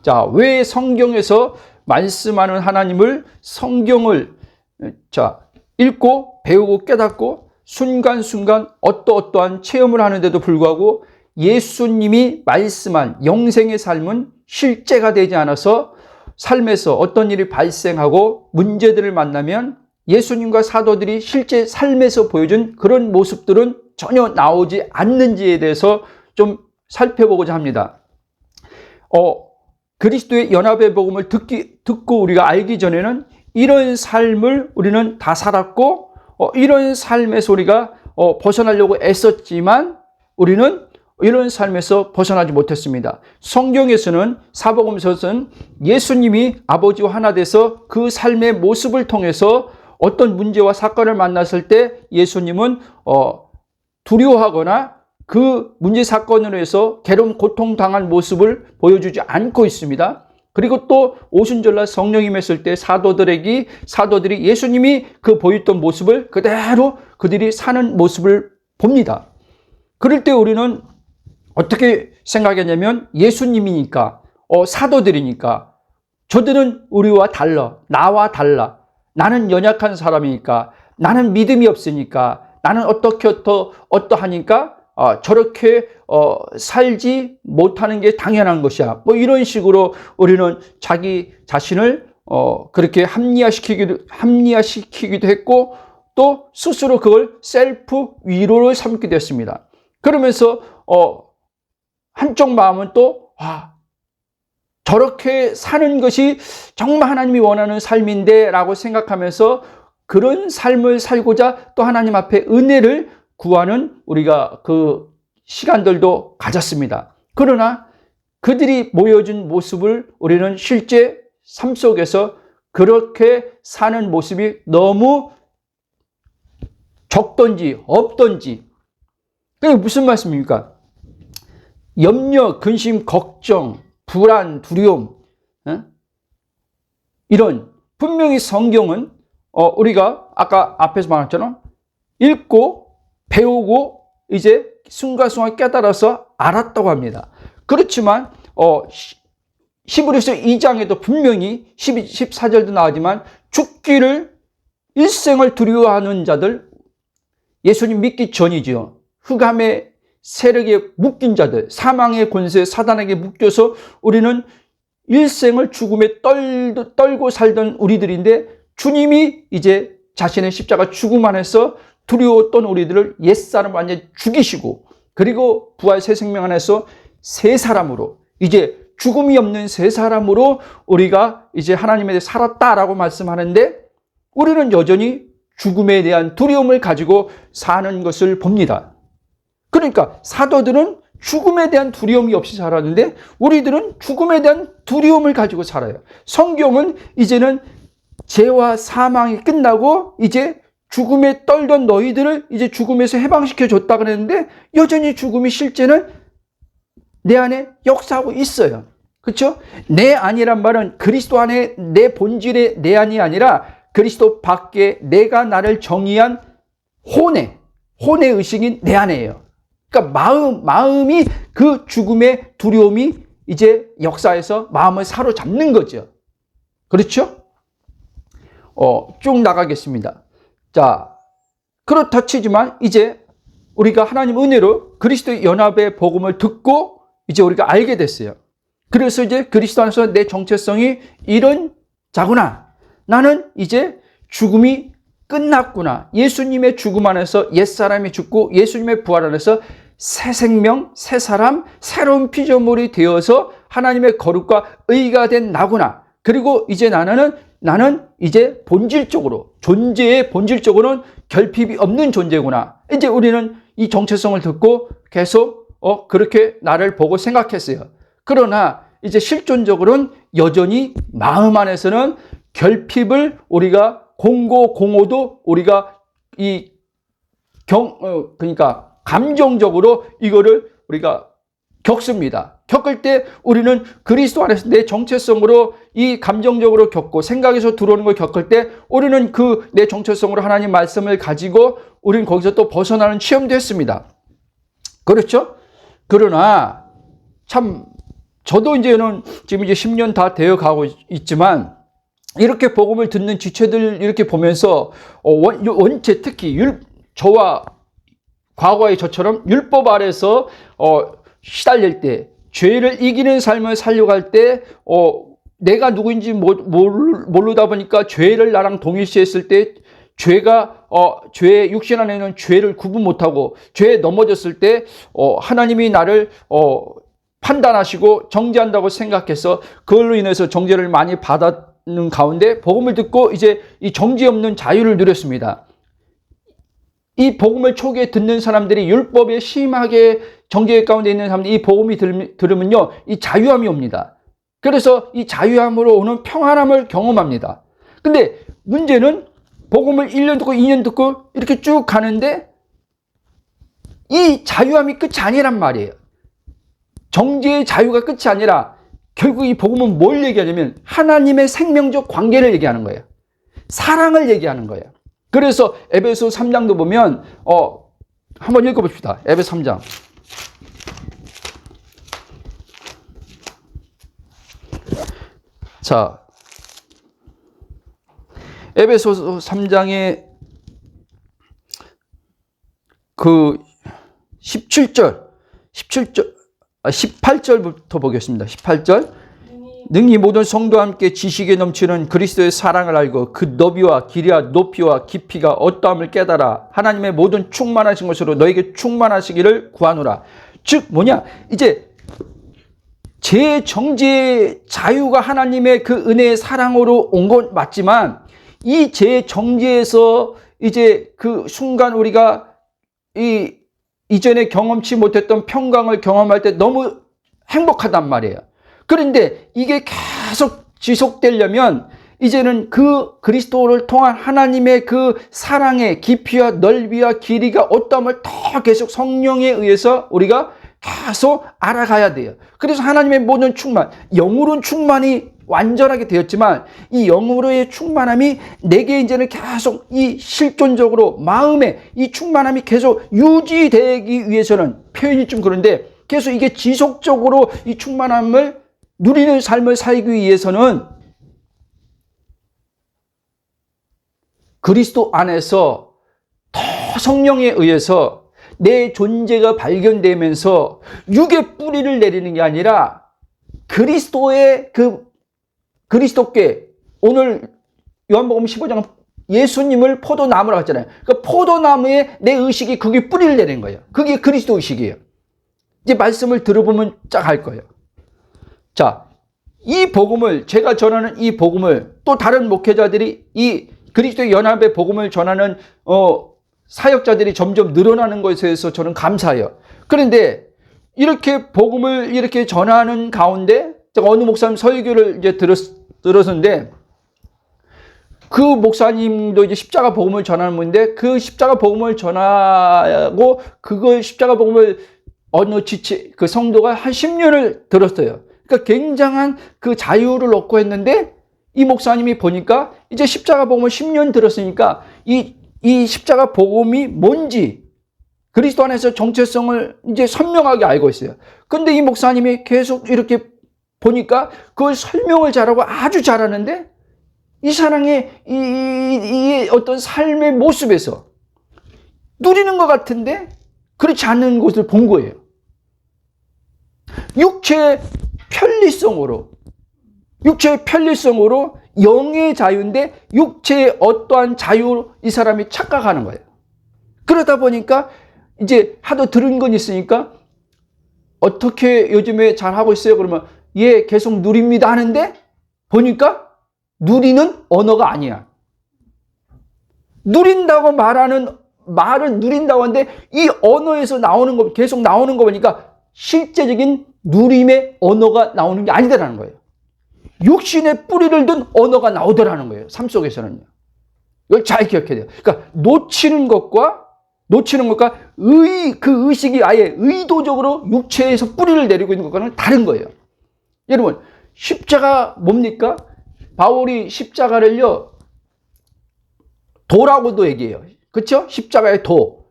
자, 왜 성경에서 말씀하는 하나님을 성경을 읽고 배우고 깨닫고 순간순간 어떠한 체험을 하는데도 불구하고 예수님이 말씀한 영생의 삶은 실제가 되지 않아서 삶에서 어떤 일이 발생하고 문제들을 만나면 예수님과 사도들이 실제 삶에서 보여준 그런 모습들은 전혀 나오지 않는지에 대해서 좀 살펴보고자 합니다. 그리스도의 연합의 복음을 듣고 우리가 알기 전에는 이런 삶을 우리는 다 살았고 이런 삶에서 우리가 벗어나려고 애썼지만 우리는 이런 삶에서 벗어나지 못했습니다. 성경에서는 사복음서는 예수님이 아버지와 하나 돼서 그 삶의 모습을 통해서 어떤 문제와 사건을 만났을 때 예수님은 두려워하거나 그 문제 사건으로 해서 괴로움 고통당한 모습을 보여주지 않고 있습니다. 그리고 또 오순절날 성령이 임했을 때 사도들이 예수님이 그 보였던 모습을 그대로 그들이 사는 모습을 봅니다. 그럴 때 우리는 어떻게 생각했냐면 예수님이니까 사도들이니까 저들은 우리와 달라, 나와 달라, 나는 연약한 사람이니까, 나는 믿음이 없으니까, 나는 어떠하니까 저렇게 살지 못하는 게 당연한 것이야. 뭐 이런 식으로 우리는 자기 자신을 그렇게 합리화시키기도 했고 또 스스로 그걸 셀프 위로를 삼기도 했습니다. 그러면서 한쪽 마음은 또 저렇게 사는 것이 정말 하나님이 원하는 삶인데 라고 생각하면서 그런 삶을 살고자 또 하나님 앞에 은혜를 구하는 우리가 그 시간들도 가졌습니다. 그러나 그들이 보여준 모습을 우리는 실제 삶 속에서 그렇게 사는 모습이 너무 적던지 없던지, 그게 무슨 말씀입니까? 염려, 근심, 걱정, 불안, 두려움, 이런 분명히 성경은 우리가 아까 앞에서 말했잖아요. 읽고 배우고 이제 순간순간 깨달아서 알았다고 합니다. 그렇지만 히브리서 2장에도 분명히 14절도 나오지만 죽기를 일생을 두려워하는 자들, 예수님 믿기 전이죠. 흑암의 세력에 묶인 자들, 사망의 권세, 사단에게 묶여서 우리는 일생을 죽음에 떨고 살던 우리들인데 주님이 이제 자신의 십자가 죽음 안에서 두려웠던 우리들을 옛사람 완전히 죽이시고 그리고 부활 새 생명 안에서 새 사람으로 이제 죽음이 없는 새 사람으로 우리가 이제 하나님에 대해 살았다라고 말씀하는데 우리는 여전히 죽음에 대한 두려움을 가지고 사는 것을 봅니다. 그러니까 사도들은 죽음에 대한 두려움이 없이 살았는데 우리들은 죽음에 대한 두려움을 가지고 살아요. 성경은 이제는 죄와 사망이 끝나고 이제 죽음에 떨던 너희들을 이제 죽음에서 해방시켜 줬다 그랬는데 여전히 죽음이 실제는 내 안에 역사하고 있어요. 그렇죠? 내 안이란 말은 그리스도 안에 내 본질의 내 안이 아니라 그리스도 밖에 내가 나를 정의한 혼의 의식인 내 안에요. 그러니까 마음이 그 죽음의 두려움이 이제 역사에서 마음을 사로잡는 거죠. 그렇죠? 쭉 나가겠습니다. 자, 그렇다 치지만 이제 우리가 하나님 은혜로 그리스도의 연합의 복음을 듣고 이제 우리가 알게 됐어요. 그래서 이제 그리스도 안에서 내 정체성이 이런 자구나. 나는 이제 죽음이 끝났구나. 예수님의 죽음 안에서 옛사람이 죽고 예수님의 부활 안에서 새 생명, 새 사람, 새로운 피조물이 되어서 하나님의 거룩과 의가 된 나구나. 그리고 이제 나는 이제 본질적으로, 존재의 본질적으로는 결핍이 없는 존재구나. 이제 우리는 이 정체성을 듣고 계속 그렇게 나를 보고 생각했어요. 그러나 이제 실존적으로는 여전히 마음 안에서는 결핍을 우리가 공고도 우리가 그러니까 감정적으로 이거를 우리가 겪습니다. 겪을 때 우리는 그리스도 안에서 내 정체성으로 이 감정적으로 겪고 생각에서 들어오는 걸 겪을 때 우리는 그 내 정체성으로 하나님 말씀을 가지고 우리는 거기서 또 벗어나는 체험도 했습니다. 그렇죠? 그러나 참 저도 이제는 지금 이제 10년 다 되어 가고 있지만, 이렇게 복음을 듣는 지체들 이렇게 보면서, 원체 특히 저와 과거의 저처럼 율법 아래서, 시달릴 때, 죄를 이기는 삶을 살려고 할 때, 내가 누구인지 모르다 보니까 죄를 나랑 동일시했을 때, 죄의 육신 안에 있는 죄를 구분 못하고 죄에 넘어졌을 때 하나님이 나를 판단하시고 정죄한다고 생각해서 그걸로 인해서 정죄를 많이 받았는 가운데 복음을 듣고 이제 이 정죄 없는 자유를 누렸습니다. 이 복음을 초기에 듣는 사람들이 율법에 심하게 정죄 가운데 있는 사람들이 이 복음이 들으면요, 이 자유함이 옵니다. 그래서 이 자유함으로 오는 평안함을 경험합니다. 근데 문제는 복음을 1년 듣고 2년 듣고 이렇게 쭉 가는데 이 자유함이 끝이 아니란 말이에요. 정죄의 자유가 끝이 아니라 결국 이 복음은 뭘 얘기하냐면 하나님의 생명적 관계를 얘기하는 거예요. 사랑을 얘기하는 거예요. 그래서 에베소 3장도 보면 한번 읽어봅시다. 에베소 3장. 자, 에베소 3장의 그 18절부터 보겠습니다. 18절. 능히 모든 성도와 함께 지식에 넘치는 그리스도의 사랑을 알고 그 너비와 길이와 높이와 깊이가 어떠함을 깨달아 하나님의 모든 충만하신 것으로 너에게 충만하시기를 구하노라. 즉 뭐냐? 이제 제 정죄의 자유가 하나님의 그 은혜의 사랑으로 온 건 맞지만 이 제 정죄에서 이제 그 순간 우리가 이전에 경험치 못했던 평강을 경험할 때 너무 행복하단 말이에요. 그런데 이게 계속 지속되려면 이제는 그 그리스도를 통한 하나님의 그 사랑의 깊이와 넓이와 길이가 어떠함을 더 계속 성령에 의해서 우리가 계속 알아가야 돼요. 그래서 하나님의 모든 충만, 영으로는 충만이 완전하게 되었지만 이 영으로의 충만함이 내게 이제는 계속 이 실존적으로 마음에 이 충만함이 계속 유지되기 위해서는 표현이 좀 그런데 계속 이게 지속적으로 이 충만함을 누리는 삶을 살기 위해서는 그리스도 안에서 더 성령에 의해서 내 존재가 발견되면서 육의 뿌리를 내리는 게 아니라 그리스도의 그리스도께 오늘 요한복음 15장 예수님을 포도나무라고 했잖아요. 그 포도나무에 내 의식이 그게 뿌리를 내리는 거예요. 그게 그리스도 의식이에요. 이제 말씀을 들어보면 쫙 할 거예요. 자, 이 복음을 제가 전하는 이 복음을 또 다른 목회자들이 이 그리스도의 연합의 복음을 전하는 사역자들이 점점 늘어나는 것에 대해서 저는 감사해요. 그런데 이렇게 복음을 이렇게 전하는 가운데 제가 어느 목사님 설교를 이제 들었는데 그 목사님도 이제 십자가 복음을 전하는 분인데 그 십자가 복음을 전하고 그걸 십자가 복음을 어느 그 성도가 한 10년을 들었어요. 그러니까 굉장한 그 자유를 얻고 했는데 이 목사님이 보니까 이제 십자가 복음을 10년 들었으니까 이 십자가 복음이 뭔지 그리스도 안에서 정체성을 이제 선명하게 알고 있어요. 근데 이 목사님이 계속 이렇게 보니까 그걸 설명을 잘하고 아주 잘하는데 이 사랑의 이 어떤 삶의 모습에서 누리는 것 같은데 그렇지 않은 것을 본 거예요. 육체의 편리성으로 영의 자유인데 육체의 어떠한 자유로 이 사람이 착각하는 거예요. 그러다 보니까 이제 하도 들은 건 있으니까 어떻게 요즘에 잘하고 있어요? 그러면 예, 계속 누립니다 하는데 보니까 누리는 언어가 아니야. 누린다고 말을 누린다고 하는데 이 언어에서 나오는 거 계속 나오는 거 보니까 실제적인 누림의 언어가 나오는 게 아니다라는 거예요. 육신의 뿌리를 둔 언어가 나오더라는 거예요. 삶 속에서는요. 이걸 잘 기억해야 돼요. 그러니까 놓치는 것과 그 의식이 아예 의도적으로 육체에서 뿌리를 내리고 있는 것과는 다른 거예요. 여러분, 십자가 뭡니까? 바울이 십자가를요, 도라고도 얘기해요. 그렇죠? 십자가의 도.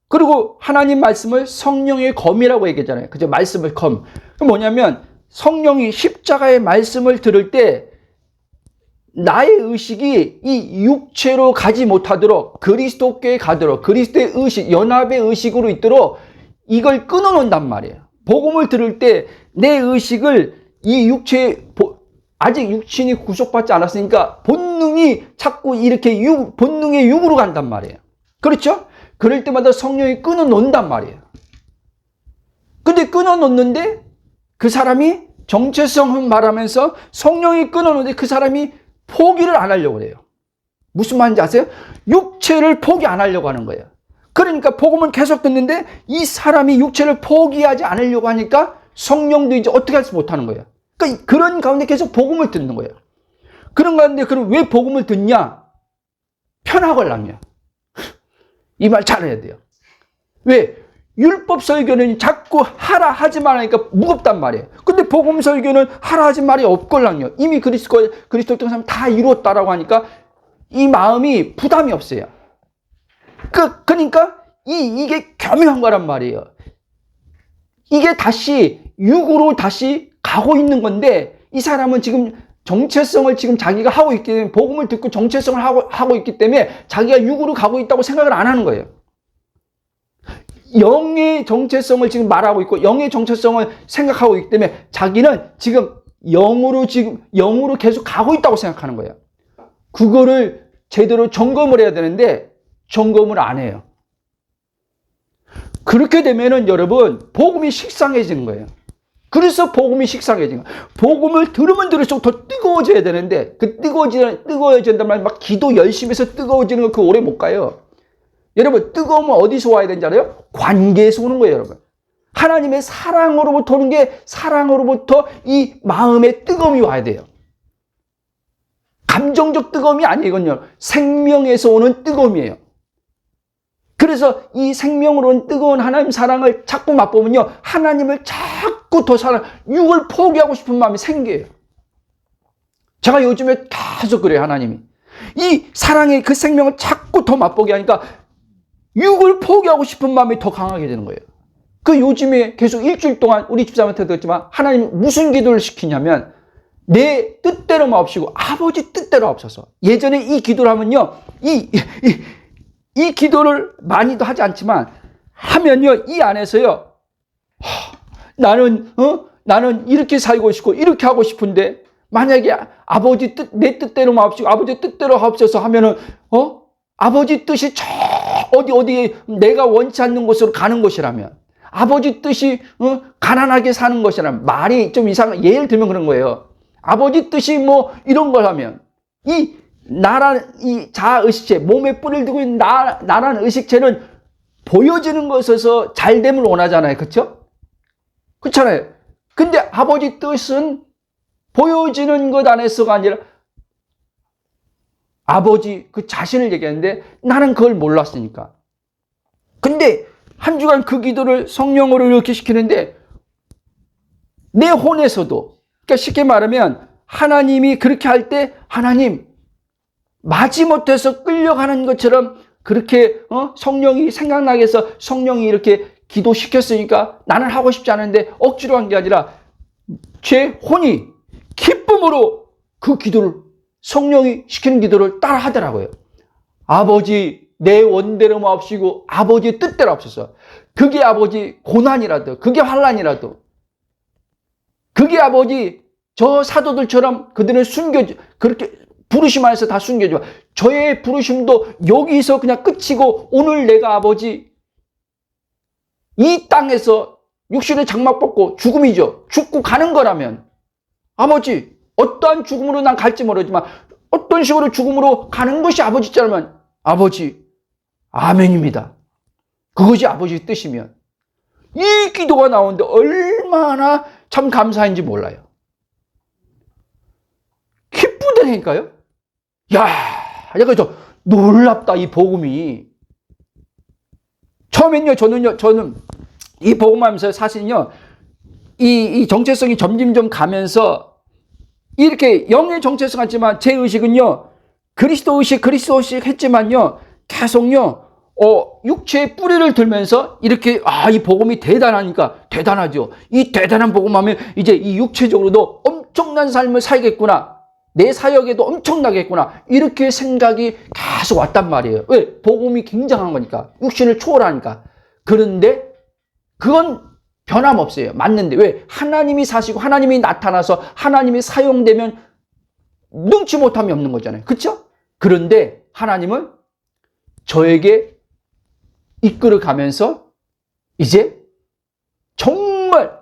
그리고 하나님 말씀을 성령의 검이라고 얘기하잖아요. 그죠? 말씀을 검. 그럼 뭐냐면 성령이 십자가의 말씀을 들을 때 나의 의식이 이 육체로 가지 못하도록 그리스도께 가도록 그리스도의 의식, 연합의 의식으로 있도록 이걸 끊어놓는단 말이에요. 복음을 들을 때 내 의식을 이 육체에 아직 육신이 구속받지 않았으니까 본능이 자꾸 이렇게 본능의 육으로 간단 말이에요. 그렇죠? 그럴 때마다 성령이 끊어놓는단 말이에요. 근데 끊어놓는데 그 사람이 정체성을 말하면서 성령이 끊어놓는데 그 사람이 포기를 안 하려고 해요. 무슨 말인지 아세요? 육체를 포기 안 하려고 하는 거예요. 그러니까 복음은 계속 듣는데 이 사람이 육체를 포기하지 않으려고 하니까 성령도 이제 어떻게 할지 못하는 거예요. 그러니까 그런 가운데 계속 복음을 듣는 거예요. 그런 가운데 그럼 왜 복음을 듣냐? 편하걸랑요. 이 말 잘해야 돼요. 왜? 율법 설교는 자꾸 하라 하지 말라니까 무겁단 말이에요. 근데 복음 설교는 하라 하지 말이 없걸랑요. 이미 그리스도 어떤 사람 다 이루었다라고 하니까 이 마음이 부담이 없어요. 그러니까 이게 교묘한 거란 말이에요. 이게 다시 육으로 다시 가고 있는 건데 이 사람은 지금 정체성을 지금 자기가 하고 있기 때문에 복음을 듣고 정체성을 하고 있기 때문에 자기가 육으로 가고 있다고 생각을 안 하는 거예요. 영의 정체성을 지금 말하고 있고 영의 정체성을 생각하고 있기 때문에 자기는 지금 영으로 계속 가고 있다고 생각하는 거예요. 그거를 제대로 점검을 해야 되는데 점검을 안 해요. 그렇게 되면은 여러분 복음이 식상해지는 거예요. 그래서 복음이 식상해지는 거예요. 복음을 들으면 들을수록 더 뜨거워져야 되는데 그 뜨거워진단 말이에요. 막 기도 열심히 해서 뜨거워지는 거 그 오래 못 가요. 여러분 뜨거우면 어디서 와야 되는지 알아요? 관계에서 오는 거예요, 여러분. 하나님의 사랑으로부터 오는 게 사랑으로부터 이 마음의 뜨거움이 와야 돼요. 감정적 뜨거움이 아니거든요. 생명에서 오는 뜨거움이에요. 그래서 이 생명으로 온 뜨거운 하나님 사랑을 자꾸 맛보면요. 하나님을 자꾸 더 육을 포기하고 싶은 마음이 생겨요. 제가 요즘에 계속 그래요, 하나님이. 이 사랑의 그 생명을 자꾸 더 맛보게 하니까 육을 포기하고 싶은 마음이 더 강하게 되는 거예요. 그 요즘에 계속 일주일 동안 우리 집사람한테 들었지만 하나님이 무슨 기도를 시키냐면 내 뜻대로 마옵시고 아버지 뜻대로 하옵소서. 예전에 이 기도를 하면요. 이 기도를 많이도 하지 않지만 하면요. 이 안에서요. 나는 이렇게 살고 싶고 이렇게 하고 싶은데 만약에 아버지 뜻, 내 뜻대로 마옵시고 아버지 뜻대로 하옵소서 하면은 아버지 뜻이 저 어디에 내가 원치 않는 곳으로 가는 곳이라면 아버지 뜻이 가난하게 사는 것이라면 말이 좀 이상한 예를 들면 그런 거예요. 아버지 뜻이 뭐 이런 걸 하면 이 자아 의식체 몸에 뿔을 두고 있는 나라는 의식체는 보여지는 것에서 잘됨을 원하잖아요. 그렇죠? 그렇잖아요. 근데 아버지 뜻은 보여지는 것 안에서가 아니라 아버지 그 자신을 얘기하는데 나는 그걸 몰랐으니까. 근데 한 주간 그 기도를 성령으로 이렇게 시키는데 내 혼에서도 그러니까 쉽게 말하면 하나님이 그렇게 할 때 하나님 마지못해서 끌려가는 것처럼 그렇게 성령이 생각나게 해서 성령이 이렇게 기도시켰으니까 나는 하고 싶지 않은데 억지로 한 게 아니라 제 혼이 기쁨으로 그 기도를 성령이 시키는 기도를 따라 하더라고요. 아버지 내 원대로 마옵시고 아버지의 뜻대로 하옵소서. 그게 아버지 고난이라도 그게 환난이라도 그게 아버지 저 사도들처럼 그들을 그렇게 부르심 안에서 다 숨겨줘. 저의 부르심도 여기서 그냥 끝이고 오늘 내가 아버지 이 땅에서 육신의 장막 벗고 죽음이죠. 죽고 가는 거라면 아버지 어떠한 죽음으로 난 갈지 모르지만 어떤 식으로 죽음으로 가는 것이 아버지처럼 아버지 아멘입니다. 그것이 아버지의 뜻이면 이 기도가 나오는데 얼마나 참 감사한지 몰라요. 기쁘다니까요. 야, 그래서 놀랍다 이 복음이. 처음엔요 저는 이 복음하면서 사실은요 이 정체성이 점점 가면서 이렇게 영의 정체성 같지만 제 의식은요 그리스도 의식 했지만요 계속요 육체의 뿌리를 들면서 이렇게 이 복음이 대단하죠. 이 대단한 복음하면 이제 이 육체적으로도 엄청난 삶을 살겠구나. 내 사역에도 엄청나겠구나. 이렇게 생각이 계속 왔단 말이에요. 왜? 복음이 굉장한 거니까. 육신을 초월하니까. 그런데 그건 변함없어요. 맞는데 왜? 하나님이 사시고 하나님이 나타나서 하나님이 사용되면 능치 못함이 없는 거잖아요. 그렇죠? 그런데 하나님은 저에게 이끌어 가면서 이제 정말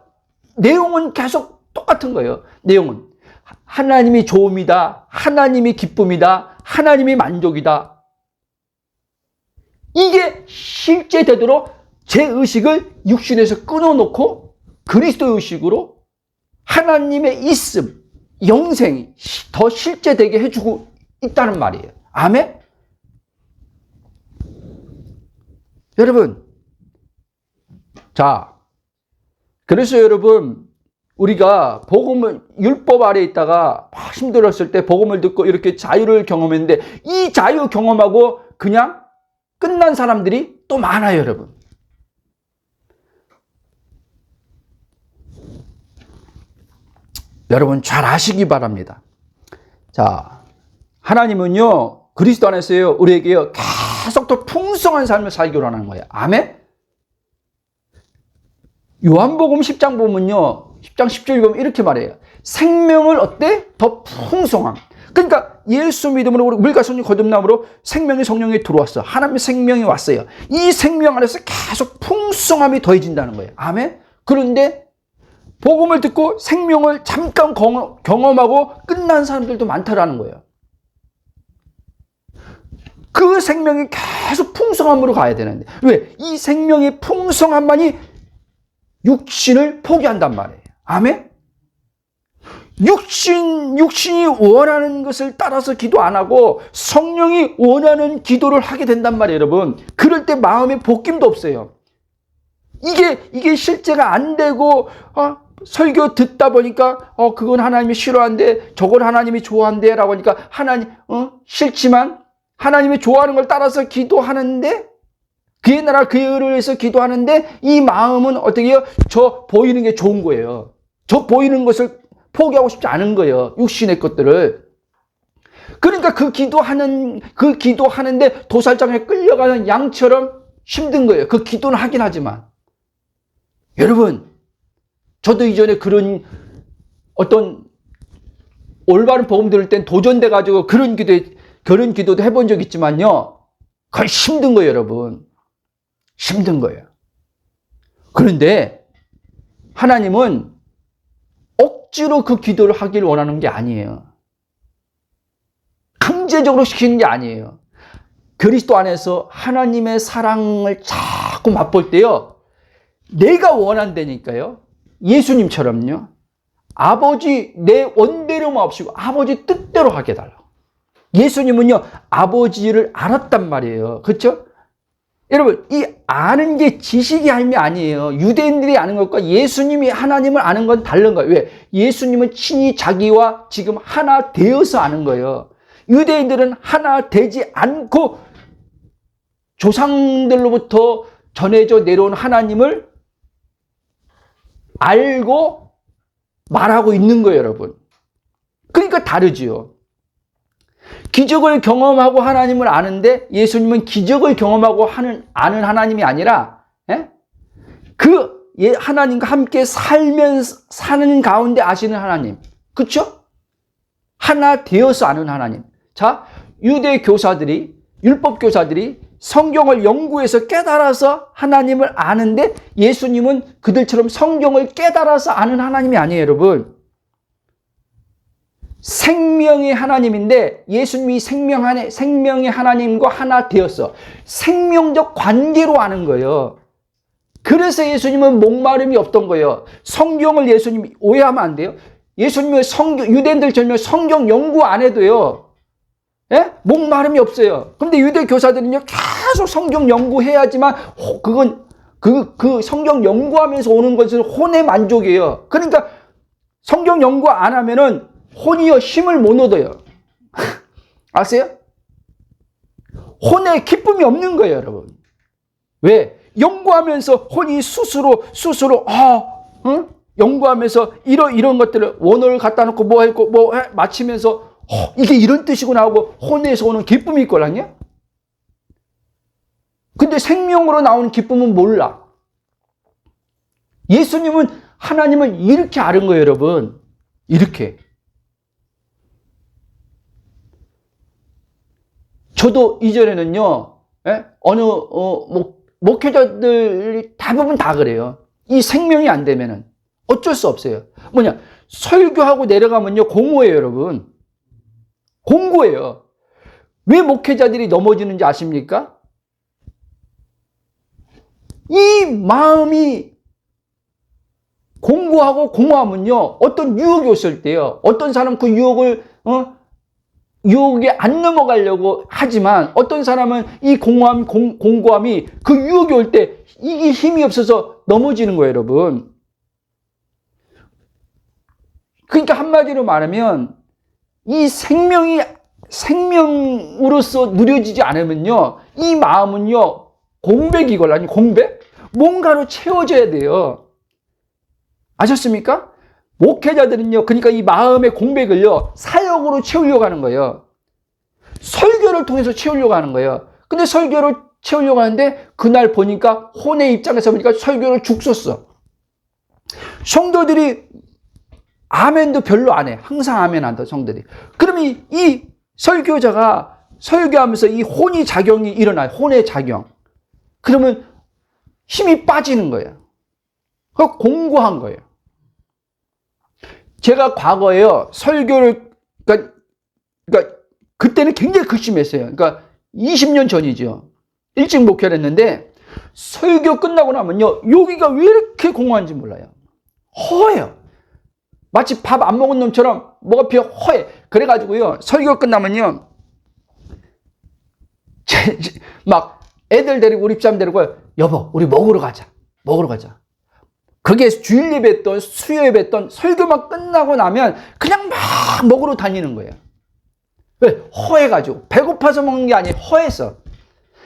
내용은 계속 똑같은 거예요. 내용은 하나님이 좋음이다. 하나님이 기쁨이다. 하나님이 만족이다. 이게 실제 되도록 제 의식을 육신에서 끊어놓고 그리스도의 의식으로 하나님의 있음, 영생이 더 실제되게 해주고 있다는 말이에요. 아멘? 여러분, 자, 그래서 여러분, 우리가 복음을, 율법 아래 있다가 막 힘들었을 때 복음을 듣고 이렇게 자유를 경험했는데 이 자유 경험하고 그냥 끝난 사람들이 또 많아요, 여러분. 여러분 잘 아시기 바랍니다. 자, 하나님은요, 그리스도 안에서요, 우리에게요, 계속 더 풍성한 삶을 살기로 하는 거예요. 아멘? 요한복음 10장 보면요, 10장 10절 보면 이렇게 말해요. 생명을 어때? 더 풍성함. 그러니까 예수 믿음으로 우리 물과 성령 거듭남으로 생명이 성령에 들어왔어. 하나님의 생명이 왔어요. 이 생명 안에서 계속 풍성함이 더해진다는 거예요. 아멘? 그런데 복음을 듣고 생명을 잠깐 경험하고 끝난 사람들도 많다라는 거예요. 그 생명이 계속 풍성함으로 가야 되는데 왜? 이 생명의 풍성함만이 육신을 포기한단 말이에요. 아멘? 육신이 원하는 것을 따라서 기도 안 하고 성령이 원하는 기도를 하게 된단 말이에요, 여러분. 그럴 때 마음에 볶임도 없어요. 이게 실제가 안 되고 설교 듣다 보니까 그건 하나님이 싫어한대, 저건 하나님이 좋아한대 라고 하니까 하나님 싫지만 하나님이 좋아하는 걸 따라서 기도하는데 그의 나라 그의 의를 위해서 기도하는데 이 마음은 어떻게 해요? 저 보이는 게 좋은 거예요. 저 보이는 것을 포기하고 싶지 않은 거예요. 육신의 것들을. 그러니까 그 기도하는데 도살장에 끌려가는 양처럼 힘든 거예요. 그 기도는 하긴 하지만. 여러분, 저도 이전에 그런 어떤 올바른 복음 들을 땐 도전돼 가지고 그런 기도도 해본 적 있지만요. 그건 힘든 거예요, 여러분. 힘든 거예요. 그런데 하나님은 억지로 그 기도를 하기를 원하는 게 아니에요. 강제적으로 시키는 게 아니에요. 그리스도 안에서 하나님의 사랑을 자꾸 맛볼 때요. 내가 원한다니까요. 예수님처럼요. 아버지 내 원대로만 없이고 아버지 뜻대로 하게 해달라고. 예수님은요. 아버지를 알았단 말이에요. 그렇죠? 여러분, 이 아는 게 지식이 아니에요. 유대인들이 아는 것과 예수님이 하나님을 아는 건 다른 거예요. 왜? 예수님은 친히 자기와 지금 하나 되어서 아는 거예요. 유대인들은 하나 되지 않고 조상들로부터 전해져 내려온 하나님을 알고 말하고 있는 거예요, 여러분. 그러니까 다르지요. 기적을 경험하고 하나님을 아는데 예수님은 기적을 경험하고 아는 하나님이 아니라 하나님과 함께 사는 가운데 아시는 하나님. 그렇죠? 하나 되어서 아는 하나님. 자, 유대 교사들이, 율법 교사들이 성경을 연구해서 깨달아서 하나님을 아는데 예수님은 그들처럼 성경을 깨달아서 아는 하나님이 아니에요, 여러분. 생명의 하나님인데 예수님이 생명의 하나님과 하나 되었어. 생명적 관계로 아는 거예요. 그래서 예수님은 목마름이 없던 거예요. 성경을 예수님이 오해하면 안 돼요. 예수님은 유대인들처럼 성경 연구 안 해도요. 목마름이 없어요. 근데 유대 교사들은요, 계속 성경 연구해야지만, 그건, 그 성경 연구하면서 오는 것은 혼의 만족이에요. 그러니까, 성경 연구 안 하면은, 혼이요, 힘을 못 얻어요. 아세요? 혼의 기쁨이 없는 거예요, 여러분. 왜? 연구하면서 혼이 스스로 연구하면서 이런 것들을 원어를 갖다 놓고 뭐 했고 마치면서 이게 이런 뜻이구나 하고 혼에서 오는 기쁨이 있거든요. 근데 생명으로 나오는 기쁨은 몰라. 예수님은, 하나님은 이렇게 아는 거예요, 여러분. 이렇게. 저도 이전에는요, 목회자들이 대부분 다 그래요. 이 생명이 안 되면은 어쩔 수 없어요. 뭐냐, 설교하고 내려가면요, 공고예요, 여러분. 공고예요. 왜 목회자들이 넘어지는지 아십니까? 이 마음이 공고하고 공허하면요, 어떤 유혹이 왔을 때요, 어떤 사람 그 유혹에 안 넘어가려고 하지만, 어떤 사람은 이 공고함이 그 유혹이 올 때 이게 힘이 없어서 넘어지는 거예요, 여러분. 그러니까 한마디로 말하면, 이 생명으로서 누려지지 않으면요, 이 마음은요, 공백이걸라니, 공백? 뭔가로 채워져야 돼요. 아셨습니까? 목회자들은요, 그러니까 이 마음의 공백을요, 사역으로 채우려고 하는 거예요. 설교를 통해서 채우려고 하는 거예요. 근데 설교를 채우려고 하는데, 그날 보니까, 혼의 입장에서 보니까 설교를 죽 썼어. 성도들이 아멘도 별로 안 해. 항상 아멘 한다, 성도들이. 그러면 이 설교자가 설교하면서 이 혼이 작용이 일어나요. 혼의 작용. 그러면 힘이 빠지는 거예요. 그거 공고한 거예요. 제가 과거에요, 설교를, 그러니까 그때는 굉장히 극심했어요. 그러니까 20년 전이죠. 일찍 목회를 했는데, 설교 끝나고 나면요, 여기가 왜 이렇게 공허한지 몰라요. 허해요. 마치 밥 안 먹은 놈처럼 뭐가 비어 허해. 그래가지고요, 설교 끝나면요, 막 애들 데리고 우리 집사람 데리고, 여보, 우리 먹으러 가자. 그게 주일 예배했던, 수요 예배했던, 설교만 끝나고 나면 그냥 막 먹으러 다니는 거예요. 왜? 허해가지고. 배고파서 먹는 게 아니에요. 허해서.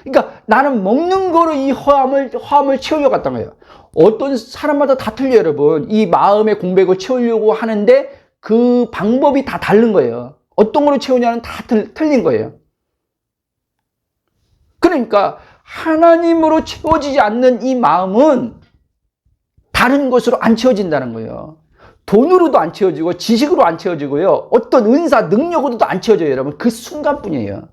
그러니까 나는 먹는 거로 이 허함을 채우려고 했던 거예요. 어떤 사람마다 다 틀려요, 여러분. 이 마음의 공백을 채우려고 하는데 그 방법이 다 다른 거예요. 어떤 거로 채우냐는 다 틀린 거예요. 그러니까 하나님으로 채워지지 않는 이 마음은 다른 것으로 안 채워진다는 거예요. 돈으로도 안 채워지고, 지식으로 안 채워지고요, 어떤 은사, 능력으로도 안 채워져요, 여러분. 그 순간뿐이에요.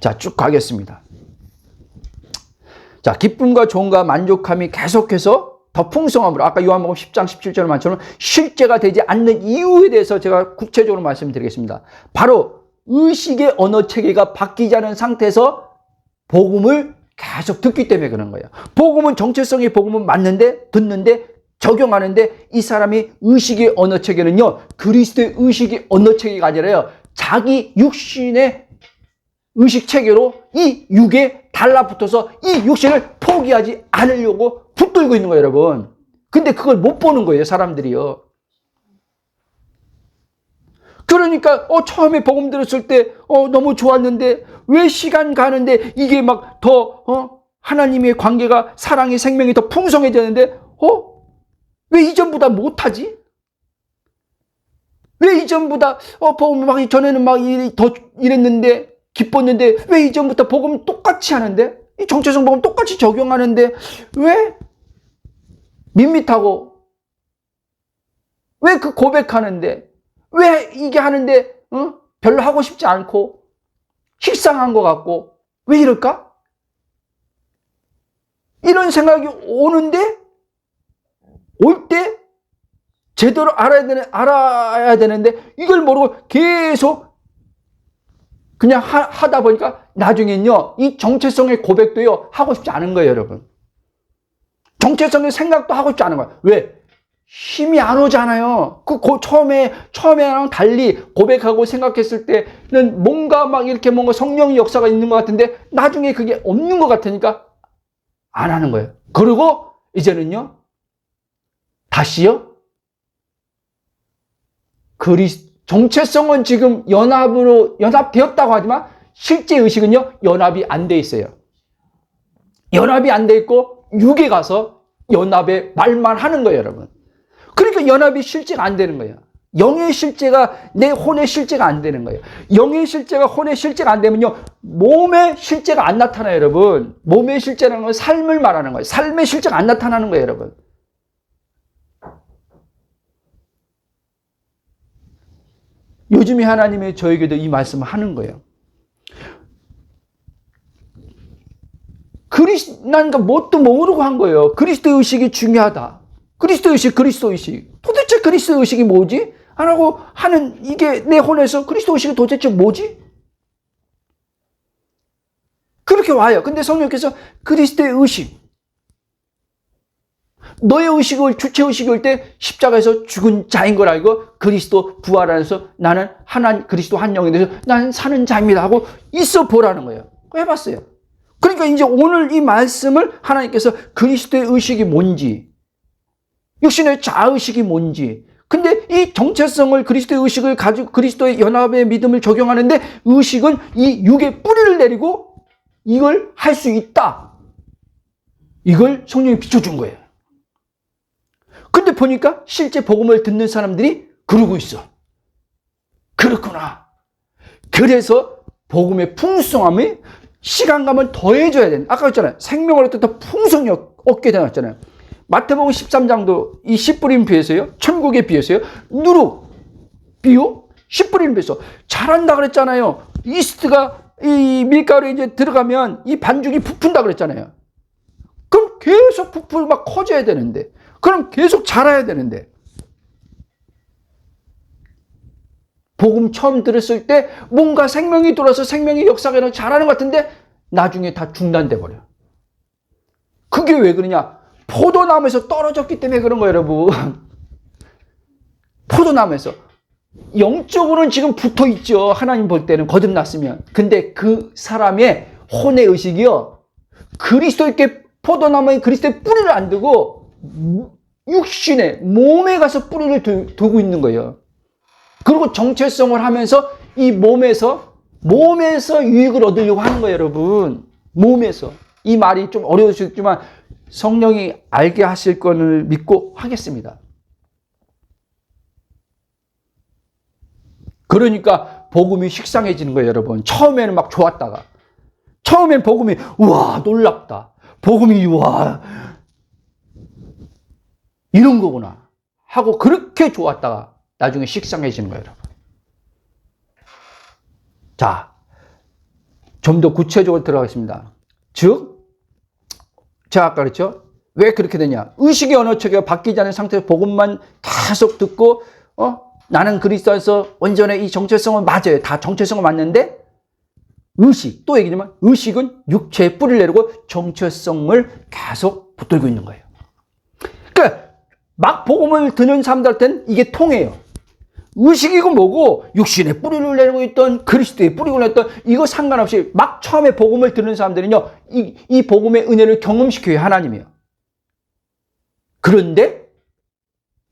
자, 쭉 가겠습니다. 자, 기쁨과 좋음과 만족함이 계속해서 더 풍성함으로, 아까 요한복음 10장 17절 말처럼 실제가 되지 않는 이유에 대해서 제가 구체적으로 말씀드리겠습니다. 바로 의식의 언어 체계가 바뀌지 않은 상태에서 복음을 계속 듣기 때문에 그런 거예요. 복음은, 정체성의 복음은 맞는데, 듣는데, 적용하는데, 이 사람이 의식의 언어 체계는요, 그리스도의 의식의 언어 체계가 아니라요, 자기 육신의 의식 체계로 이 육에 달라붙어서 이 육신을 포기하지 않으려고 붙들고 있는 거예요, 여러분. 근데 그걸 못 보는 거예요, 사람들이요. 그러니까 처음에 복음 들었을 때 너무 좋았는데, 왜 시간 가는데 이게 막 더 하나님의 관계가, 사랑의 생명이 더 풍성해졌는데 왜 이전보다 못하지? 왜 이전보다 복음 막 전에는 막 더 이랬는데, 기뻤는데, 왜 이전부터 복음 똑같이 하는데, 이 정체성 복음 똑같이 적용하는데 왜 밋밋하고, 왜 그 고백하는데, 왜 이게 하는데 별로 하고 싶지 않고 식상한 것 같고, 왜 이럴까? 이런 생각이 오는데, 올 때 제대로 알아야 되는데 이걸 모르고 계속 그냥 하다 보니까 나중엔요, 이 정체성의 고백도요, 하고 싶지 않은 거예요, 여러분. 정체성의 생각도 하고 싶지 않은 거예요. 왜? 힘이 안 오잖아요. 처음에랑 달리 고백하고 생각했을 때는 뭔가 막 이렇게 뭔가 성령의 역사가 있는 것 같은데, 나중에 그게 없는 것 같으니까 안 하는 거예요. 그리고 이제는요, 다시요, 정체성은 지금 연합되었다고 하지만 실제 의식은요, 연합이 안 돼 있어요. 연합이 안 돼 있고 육에 가서 연합의 말만 하는 거예요, 여러분. 그러니까 연합이 실제가 안 되는 거예요. 영의 실제가 내 혼의 실제가 안 되는 거예요. 영의 실제가 혼의 실제가 안 되면요, 몸의 실제가 안 나타나요, 여러분. 몸의 실제라는 건 삶을 말하는 거예요. 삶의 실제가 안 나타나는 거예요, 여러분. 요즘에 하나님이 저에게도 이 말씀을 하는 거예요. 난 뭣도 모르고 한 거예요. 그리스도 의식이 중요하다. 그리스도 의식. 도대체 그리스도 의식이 뭐지? 안 하고 하는 이게 내 혼에서 그리스도 의식이 도대체 뭐지? 그렇게 와요. 근데 성령께서 그리스도의 의식, 너의 의식을 주체 의식일 때 십자가에서 죽은 자인 걸 알고 그리스도 부활하면서 나는 그리스도 한 영에 대해서 나는 사는 자입니다 하고 있어 보라는 거예요. 해봤어요. 그러니까 이제 오늘 이 말씀을 하나님께서 그리스도의 의식이 뭔지, 육신의 자의식이 뭔지, 근데 이 정체성을 그리스도의 의식을 가지고 그리스도의 연합의 믿음을 적용하는데 의식은 이 육의 뿌리를 내리고 이걸 할 수 있다. 이걸 성령이 비춰준 거예요. 근데 보니까 실제 복음을 듣는 사람들이 그러고 있어. 그렇구나. 그래서 복음의 풍성함이 시간 가면 더해져야 된다. 아까 했잖아요. 생명을 얻을 때 풍성이 얻게 되었잖아요. 마태복음 13장도 이 씨 뿌림 비해서요. 천국에 비해서요. 누룩, 비유, 씨 뿌림 비해서 잘한다 그랬잖아요. 이스트가 이 밀가루에 이제 들어가면 이 반죽이 부푼다 그랬잖아요. 그럼 계속 부풀 막 커져야 되는데, 그럼 계속 자라야 되는데, 복음 처음 들었을 때 뭔가 생명이 돌아서 생명이 역사가 자라는 것 같은데 나중에 다 중단돼 버려. 그게 왜 그러냐? 포도나무에서 떨어졌기 때문에 그런 거예요, 여러분. 포도나무에서 영적으로는 지금 붙어 있죠. 하나님 볼 때는 거듭났으면. 근데 그 사람의 혼의 의식이요, 그리스도께 포도나무에 그리스도의 뿌리를 안 두고 육신에 몸에 가서 뿌리를 두고 있는 거예요. 그리고 정체성을 하면서 이 몸에서 유익을 얻으려고 하는 거예요, 여러분. 몸에서. 이 말이 좀 어려울 수 있지만 성령이 알게 하실 것을 믿고 하겠습니다. 그러니까 복음이 식상해지는 거예요, 여러분. 처음에는 막 좋았다가, 처음엔 복음이 우와 놀랍다, 복음이 우와 이런 거구나 하고 그렇게 좋았다가 나중에 식상해지는 거예요, 여러분. 자, 좀 더 구체적으로 들어가겠습니다. 즉, 제가 아까 그랬죠? 왜 그렇게 되냐? 의식의 언어체계가 바뀌지 않은 상태에서 복음만 계속 듣고, 나는 그리스도에서 온전히 이 정체성은 맞아요. 다 정체성은 맞는데, 의식, 또 얘기지만, 의식은 육체에 뿌리를 내리고 정체성을 계속 붙들고 있는 거예요. 그러니까, 막 복음을 듣는 사람들한테는 이게 통해요. 의식이고 뭐고 육신에 뿌리를 내리고 있던 그리스도의 뿌리를 내렸던 이거 상관없이 막 처음에 복음을 듣는 사람들은요, 이 복음의 은혜를 경험시켜요, 하나님이요. 그런데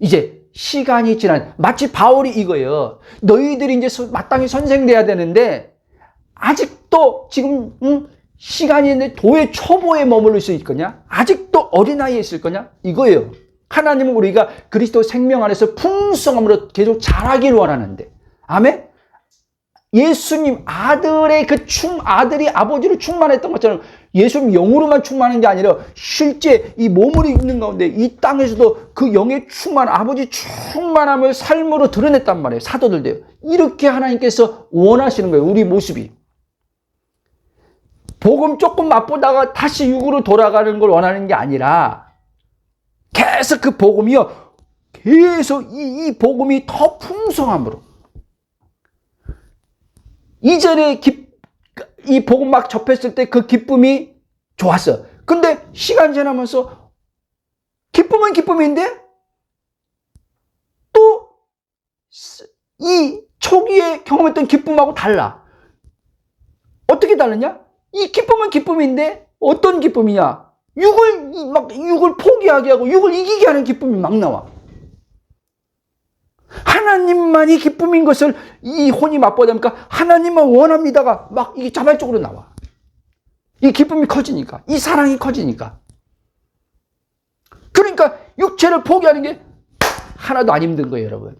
이제 시간이 지난, 마치 바울이 이거예요. 너희들이 이제 마땅히 선생돼야 되는데 아직도 지금 시간이 있는데 도의 초보에 머물러 있을 거냐? 아직도 어린아이에 있을 거냐? 이거예요. 하나님은 우리가 그리스도 생명 안에서 풍성함으로 계속 자라길 원하는데, 아멘? 예수님 아들의 아들이 아버지를 충만했던 것처럼 예수님 영으로만 충만한 게 아니라 실제 이 몸을 입는 가운데 이 땅에서도 그 영의 아버지 충만함을 삶으로 드러냈단 말이에요. 사도들도요. 이렇게 하나님께서 원하시는 거예요. 우리 모습이. 복음 조금 맛보다가 다시 육으로 돌아가는 걸 원하는 게 아니라 계속 그 복음이요, 계속 이 복음이 더 풍성함으로. 이전에 이 복음 막 접했을 때 그 기쁨이 좋았어. 근데 시간 지나면서 기쁨은 기쁨인데 또 이 초기에 경험했던 기쁨하고 달라. 어떻게 다르냐? 이 기쁨은 기쁨인데 어떤 기쁨이냐? 육을 포기하게 하고 육을 이기게 하는 기쁨이 막 나와. 하나님만이 기쁨인 것을 이 혼이 맛보다 보니까 하나님만 원합니다가 막 이게 자발적으로 나와. 이 기쁨이 커지니까, 이 사랑이 커지니까. 그러니까 육체를 포기하는 게 하나도 안 힘든 거예요, 여러분.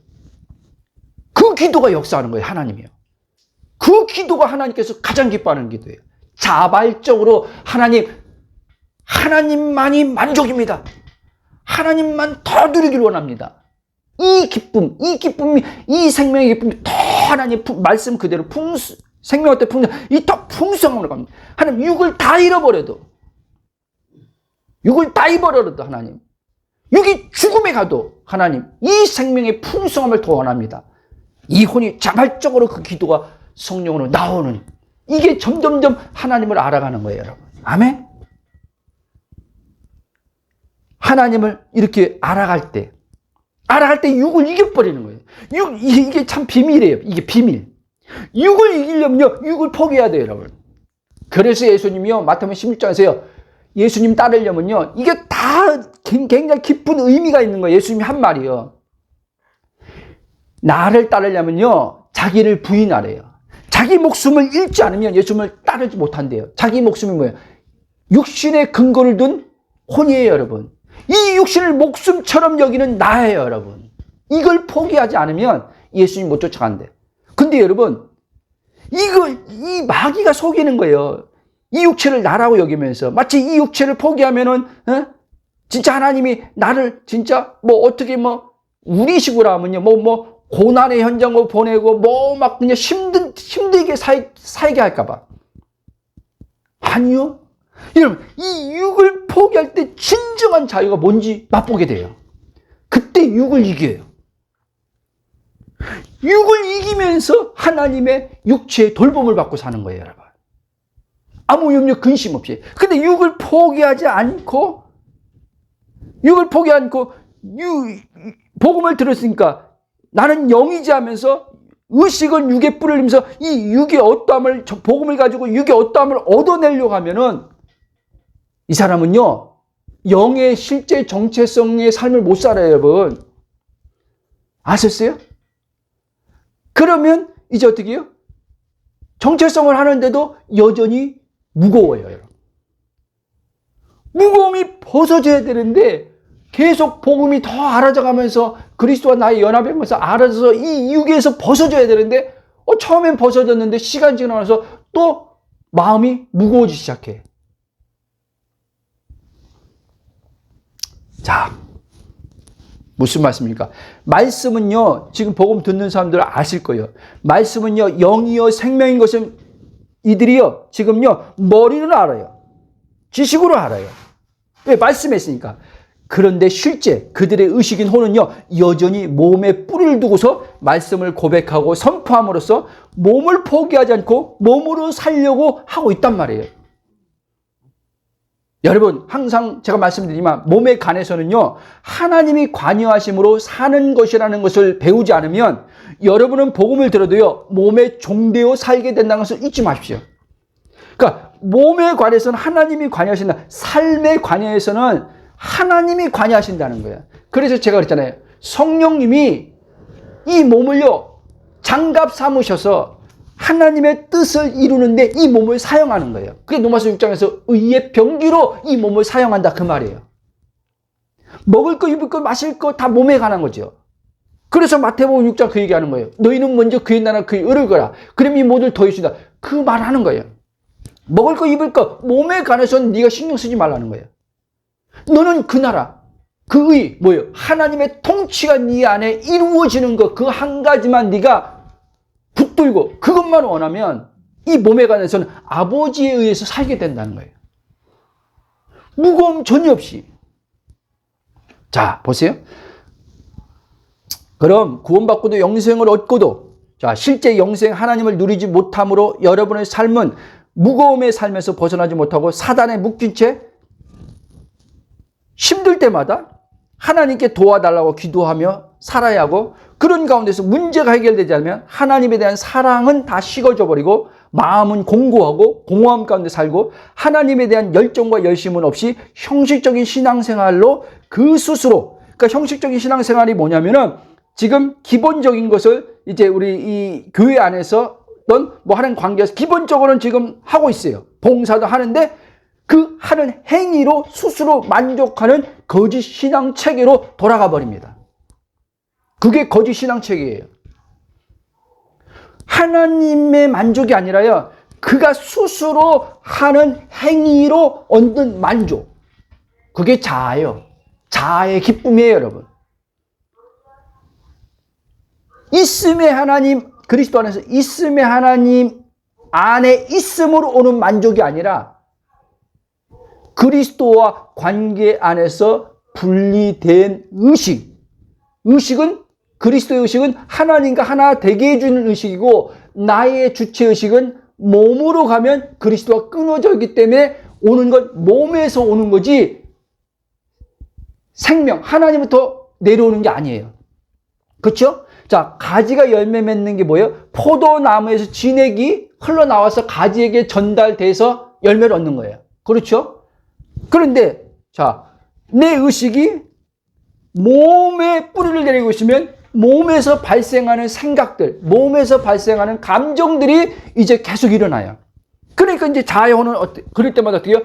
그 기도가 역사하는 거예요, 하나님이요. 그 기도가 하나님께서 가장 기뻐하는 기도예요. 자발적으로 하나님만이 만족입니다. 하나님만 더 누리기를 원합니다. 이 기쁨이, 이 생명의 기쁨이 더 하나님 말씀 그대로 생명할 때 이 더 풍성함으로 갑니다. 하나님 육을 다 잃어버려도, 하나님 육이 죽음에 가도 하나님 이 생명의 풍성함을 더 원합니다. 이 혼이 자발적으로 그 기도가 성령으로 나오는, 이게 점점점 하나님을 알아가는 거예요, 여러분. 아멘. 하나님을 이렇게 알아갈 때 육을 이겨버리는 거예요. 이게 참 비밀이에요. 이게 비밀. 육을 이기려면요, 육을 포기해야 돼요, 여러분. 그래서 예수님이요, 마태복음 16장에서요, 예수님 따르려면요, 이게 다 굉장히 깊은 의미가 있는 거예요. 예수님이 한 말이요. 나를 따르려면요, 자기를 부인하래요. 자기 목숨을 잃지 않으면 예수님을 따르지 못한대요. 자기 목숨이 뭐예요? 육신의 근거를 둔 혼이에요, 여러분. 이 육신을 목숨처럼 여기는 나예요, 여러분. 이걸 포기하지 않으면 예수님 못 쫓아간대. 근데 여러분, 이 마귀가 속이는 거예요. 이 육체를 나라고 여기면서 마치 이 육체를 포기하면은 진짜 하나님이 나를 진짜 어떻게 우리 식으로 하면요, 고난의 현장으로 보내고 막 그냥 힘들게 살게 할까봐. 아니요. 여러분, 이 육을 포기할 때 진정한 자유가 뭔지 맛보게 돼요. 그때 육을 이겨요. 육을 이기면서 하나님의 육체의 돌봄을 받고 사는 거예요, 여러분. 아무 염려 근심 없이. 근데 육을 포기하지 않고 복음을 들었으니까 나는 영이지 하면서 의식은 육에 뿔을 내면서 이 육의 어떠함을, 복음을 가지고 육의 어떠함을 얻어내려고 하면은 이 사람은요, 영의 실제 정체성의 삶을 못 살아요, 여러분. 아셨어요? 그러면 이제 어떻게 해요? 정체성을 하는데도 여전히 무거워요, 여러분. 무거움이 벗어져야 되는데 계속 복음이 더 알아져 가면서 그리스도와 나의 연합하면서 알아져서 이 육에서 벗어져야 되는데 처음엔 벗어졌는데 시간이 지나서 또 마음이 무거워지기 시작해. 자, 무슨 말씀입니까? 말씀은요, 지금 복음 듣는 사람들 아실 거예요. 말씀은요, 영이요 생명인 것은 이들이요, 지금요, 머리는 알아요. 지식으로 알아요. 왜? 말씀했으니까. 그런데 실제 그들의 의식인 혼은요, 여전히 몸에 뿌리를 두고서 말씀을 고백하고 선포함으로써 몸을 포기하지 않고 몸으로 살려고 하고 있단 말이에요. 여러분, 항상 제가 말씀드리지만 몸에 관해서는요, 하나님이 관여하심으로 사는 것이라는 것을 배우지 않으면 여러분은 복음을 들어도요, 몸에 종되어 살게 된다는 것을 잊지 마십시오. 그러니까 몸에 관해서는 하나님이 관여하신다. 삶에 관여해서는 하나님이 관여하신다는 거예요. 그래서 제가 그랬잖아요. 성령님이 이 몸을요, 장갑 삼으셔서 하나님의 뜻을 이루는데 이 몸을 사용하는 거예요. 그게 로마서 6장에서 의의 병기로 이 몸을 사용한다, 그 말이에요. 먹을 거, 입을 거, 마실 거 다 몸에 관한 거죠. 그래서 마태복음 6장 그 얘기하는 거예요. 너희는 먼저 그의 나라 그의 의를 거라. 그럼 이 모두를 더해주다. 그 말하는 거예요. 먹을 거, 입을 거, 몸에 관해서는 네가 신경 쓰지 말라는 거예요. 너는 그 나라, 그 의, 뭐예요? 하나님의 통치가 네 안에 이루어지는 것, 그 한 가지만 네가 붙들고 그것만 원하면 이 몸에 관해서는 아버지에 의해서 살게 된다는 거예요. 무거움 전혀 없이. 자, 보세요. 그럼 구원받고도 영생을 얻고도, 자, 실제 영생 하나님을 누리지 못함으로 여러분의 삶은 무거움의 삶에서 벗어나지 못하고 사단에 묶인 채 힘들 때마다 하나님께 도와달라고 기도하며 살아야 하고, 그런 가운데서 문제가 해결되지 않으면 하나님에 대한 사랑은 다 식어져 버리고 마음은 공고하고 공허함 가운데 살고 하나님에 대한 열정과 열심은 없이 형식적인 신앙생활로 그 스스로, 그러니까 형식적인 신앙생활이 뭐냐면은 지금 기본적인 것을 이제 우리 이 교회 안에서 뭐 하는 관계에서 기본적으로는 지금 하고 있어요. 봉사도 하는데 그 하는 행위로 스스로 만족하는 거짓 신앙 체계로 돌아가 버립니다. 그게 거짓 신앙 체계예요. 하나님의 만족이 아니라요, 그가 스스로 하는 행위로 얻는 만족. 그게 자아예요. 자아의 기쁨이에요, 여러분. 있음의 하나님, 그리스도 안에서 있음의 하나님 안에 있음으로 오는 만족이 아니라 그리스도와 관계 안에서 분리된 의식. 의식은, 그리스도의 의식은 하나님과 하나 되게 해주는 의식이고, 나의 주체의식은 몸으로 가면 그리스도와 끊어져 있기 때문에 오는 건 몸에서 오는 거지, 생명, 하나님부터 내려오는 게 아니에요. 그렇죠? 자, 가지가 열매 맺는 게 뭐예요? 포도나무에서 진액이 흘러나와서 가지에게 전달돼서 열매를 얻는 거예요. 그렇죠? 그런데 자, 내 의식이 몸에 뿌리를 내리고 있으면 몸에서 발생하는 생각들, 몸에서 발생하는 감정들이 이제 계속 일어나요. 그러니까 이제 자아혼은 그럴 때마다 어떻게 해요?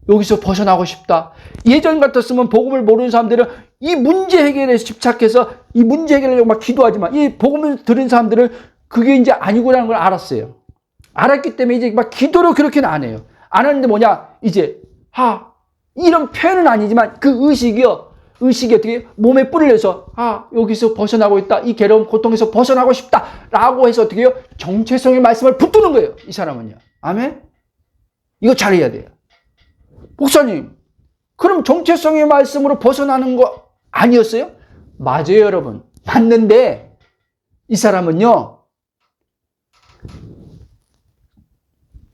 여기서 벗어나고 싶다. 예전 같았으면 복음을 모르는 사람들은 이 문제 해결에 집착해서 이 문제 해결을 막 기도하지만, 이 복음을 들은 사람들은 그게 이제 아니구나는 걸 알았어요. 알았기 때문에 이제 막 기도로 그렇게는 안 해요. 안 하는데 뭐냐? 이제 이런 표현은 아니지만 그 의식이 어떻게 몸에 뿌리를 내서 여기서 벗어나고 있다. 이 괴로움, 고통에서 벗어나고 싶다. 라고 해서 어떻게 해요? 정체성의 말씀을 붙드는 거예요. 이 사람은요. 아멘? 이거 잘해야 돼요. 목사님, 그럼 정체성의 말씀으로 벗어나는 거 아니었어요? 맞아요, 여러분. 맞는데 이 사람은요,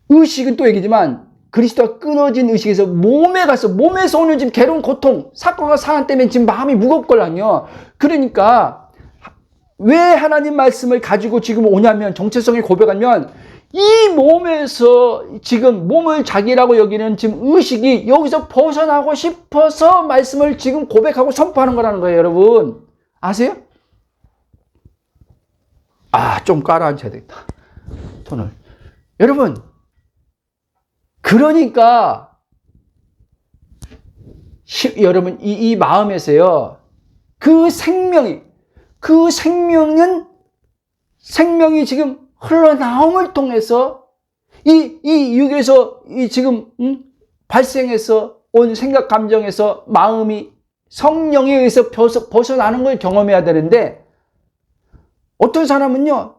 의식은 또 얘기지만 그리스도와 끊어진 의식에서 몸에 가서, 몸에서 오는 지금 괴로운 고통, 사건과 상황 때문에 지금 마음이 무겁걸랑요. 그러니까 왜 하나님 말씀을 가지고 지금 오냐면, 정체성을 고백하면 이 몸에서 지금 몸을 자기라고 여기는 지금 의식이 여기서 벗어나고 싶어서 말씀을 지금 고백하고 선포하는 거라는 거예요, 여러분. 아세요? 좀 깔아앉혀야 되겠다. 톤을. 여러분, 그러니까 여러분 이 마음에서요, 그 생명이 지금 흘러나옴을 통해서 이 육에서 지금 발생해서 온 생각, 감정에서 마음이 성령에 의해서 벗어나는 걸 경험해야 되는데, 어떤 사람은요,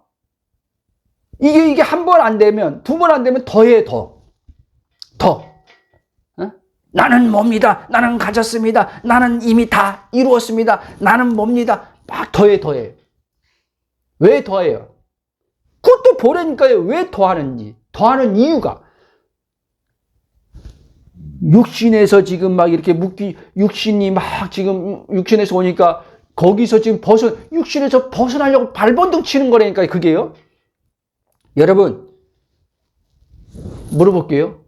이게 한 번 안 되면, 두 번 안 되면 더해. 나는 뭡니다. 나는 가졌습니다. 나는 이미 다 이루었습니다. 나는 뭡니다. 막 더해. 왜 더해요? 그것도 보라니까요. 왜 더하는지. 더하는 이유가, 육신에서 지금 막 이렇게 육신이 막 지금 육신에서 오니까 거기서 지금 육신에서 벗어나려고 발버둥 치는 거라니까요. 그게요. 여러분, 물어볼게요.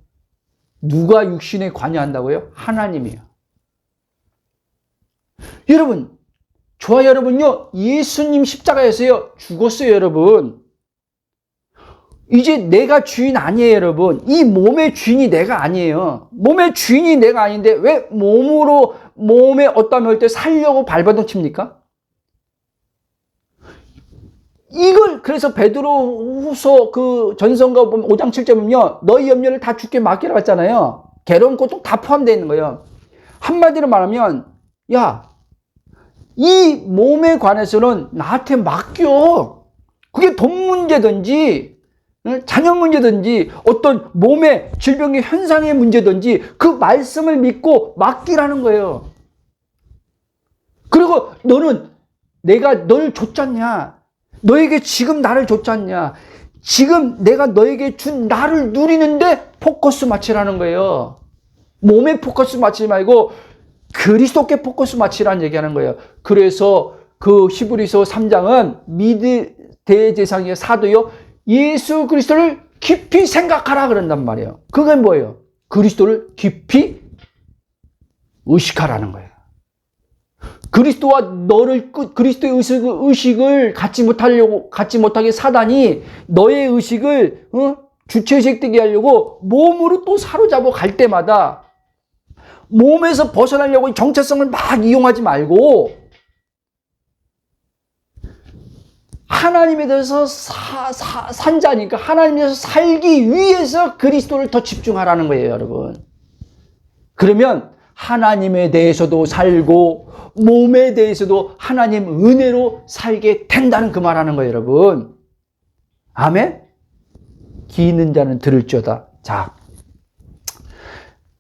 누가 육신에 관여한다고요? 하나님이에요. 여러분, 저와 여러분요, 예수님 십자가에서요, 죽었어요, 여러분. 이제 내가 주인 아니에요, 여러분. 이 몸의 주인이 내가 아니에요. 몸의 주인이 내가 아닌데 왜 몸에 어떤 할 때 살려고 발버둥 칩니까? 이걸 그래서 베드로후서 그 전서가 5장 7절 보면요, 너희 염려를 다 주께 맡기라고 했잖아요. 괴로운 고통 다 포함되어 있는 거예요. 한마디로 말하면, 이 몸에 관해서는 나한테 맡겨. 그게 돈 문제든지 자녀 문제든지 어떤 몸의 질병의 현상의 문제든지 그 말씀을 믿고 맡기라는 거예요. 그리고 너는 내가 널 줬잖냐, 너에게 지금 나를 줬잖냐, 지금 내가 너에게 준 나를 누리는데 포커스 맞추라는 거예요. 몸에 포커스 맞추지 말고 그리스도께 포커스 맞추라는 얘기하는 거예요. 그래서 그 히브리서 3장은 대제사장의 사도요, 예수 그리스도를 깊이 생각하라 그런단 말이에요. 그건 뭐예요? 그리스도를 깊이 의식하라는 거예요. 그리스도와 너를 그리스도의 의식을 갖지 못하게 사단이 너의 의식을 주체의식 되게 하려고 몸으로 또 사로잡아 갈 때마다 몸에서 벗어나려고 정체성을 막 이용하지 말고 하나님에 대해서 산 자니까 하나님에 대해서 살기 위해서 그리스도를 더 집중하라는 거예요, 여러분. 그러면 하나님에 대해서도 살고 몸에 대해서도 하나님 은혜로 살게 된다는 그 말하는 거예요, 여러분. 아멘? 귀 있는 자는 들을지어다. 자,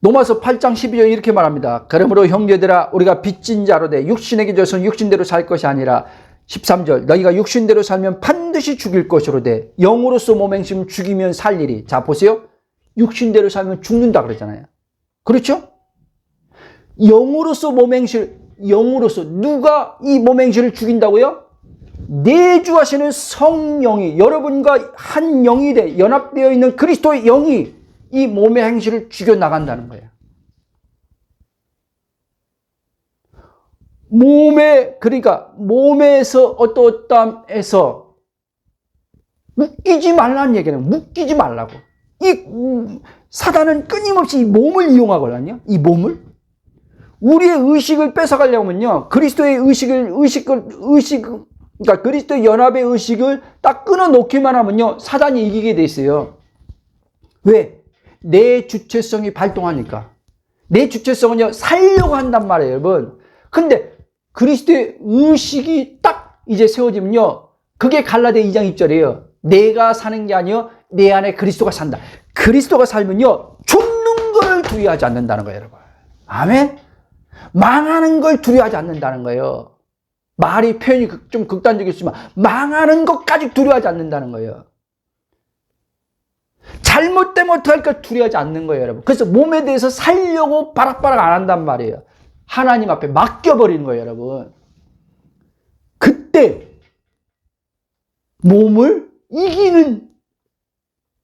로마서 8장 12절 이렇게 말합니다. 그러므로 형제들아 우리가 빚진 자로 돼 육신에게 져서 육신대로 살 것이 아니라 13절 너희가 육신대로 살면 반드시 죽일 것으로 돼 영으로서 몸 행심 죽이면 살 일이. 자, 보세요. 육신대로 살면 죽는다 그러잖아요. 그렇죠? 영으로서 몸 행실, 영으로서 누가 이 몸 행실을 죽인다고요? 내주하시는 성령이, 여러분과 한 영이 돼 연합되어 있는 그리스도의 영이 이 몸의 행실을 죽여나간다는 거예요. 그러니까 몸에서 어떠함에서 묶이지 말라는 얘기는 묶이지 말라고. 이 사단은 끊임없이 이 몸을 이용하거든요. 이 몸을. 우리의 의식을 뺏어가려면요. 그리스도의 그러니까 그리스도의 연합의 의식을 딱 끊어놓기만 하면요. 사단이 이기게 돼 있어요. 왜? 내 주체성이 발동하니까. 내 주체성은요, 살려고 한단 말이에요, 여러분. 근데 그리스도의 의식이 딱 이제 세워지면요, 그게 갈라디아 2장 2절이에요. 내가 사는 게 아니요, 내 안에 그리스도가 산다. 그리스도가 살면요, 죽는 걸 두려워하지 않는다는 거예요, 여러분. 아멘? 망하는 걸 두려워하지 않는다는 거예요. 말이 표현이 좀 극단적이지만 망하는 것까지 두려워하지 않는다는 거예요. 잘못되면 어떡할까 두려워하지 않는 거예요, 여러분. 그래서 몸에 대해서 살려고 바락바락 안 한단 말이에요. 하나님 앞에 맡겨버리는 거예요, 여러분. 그때 몸을 이기는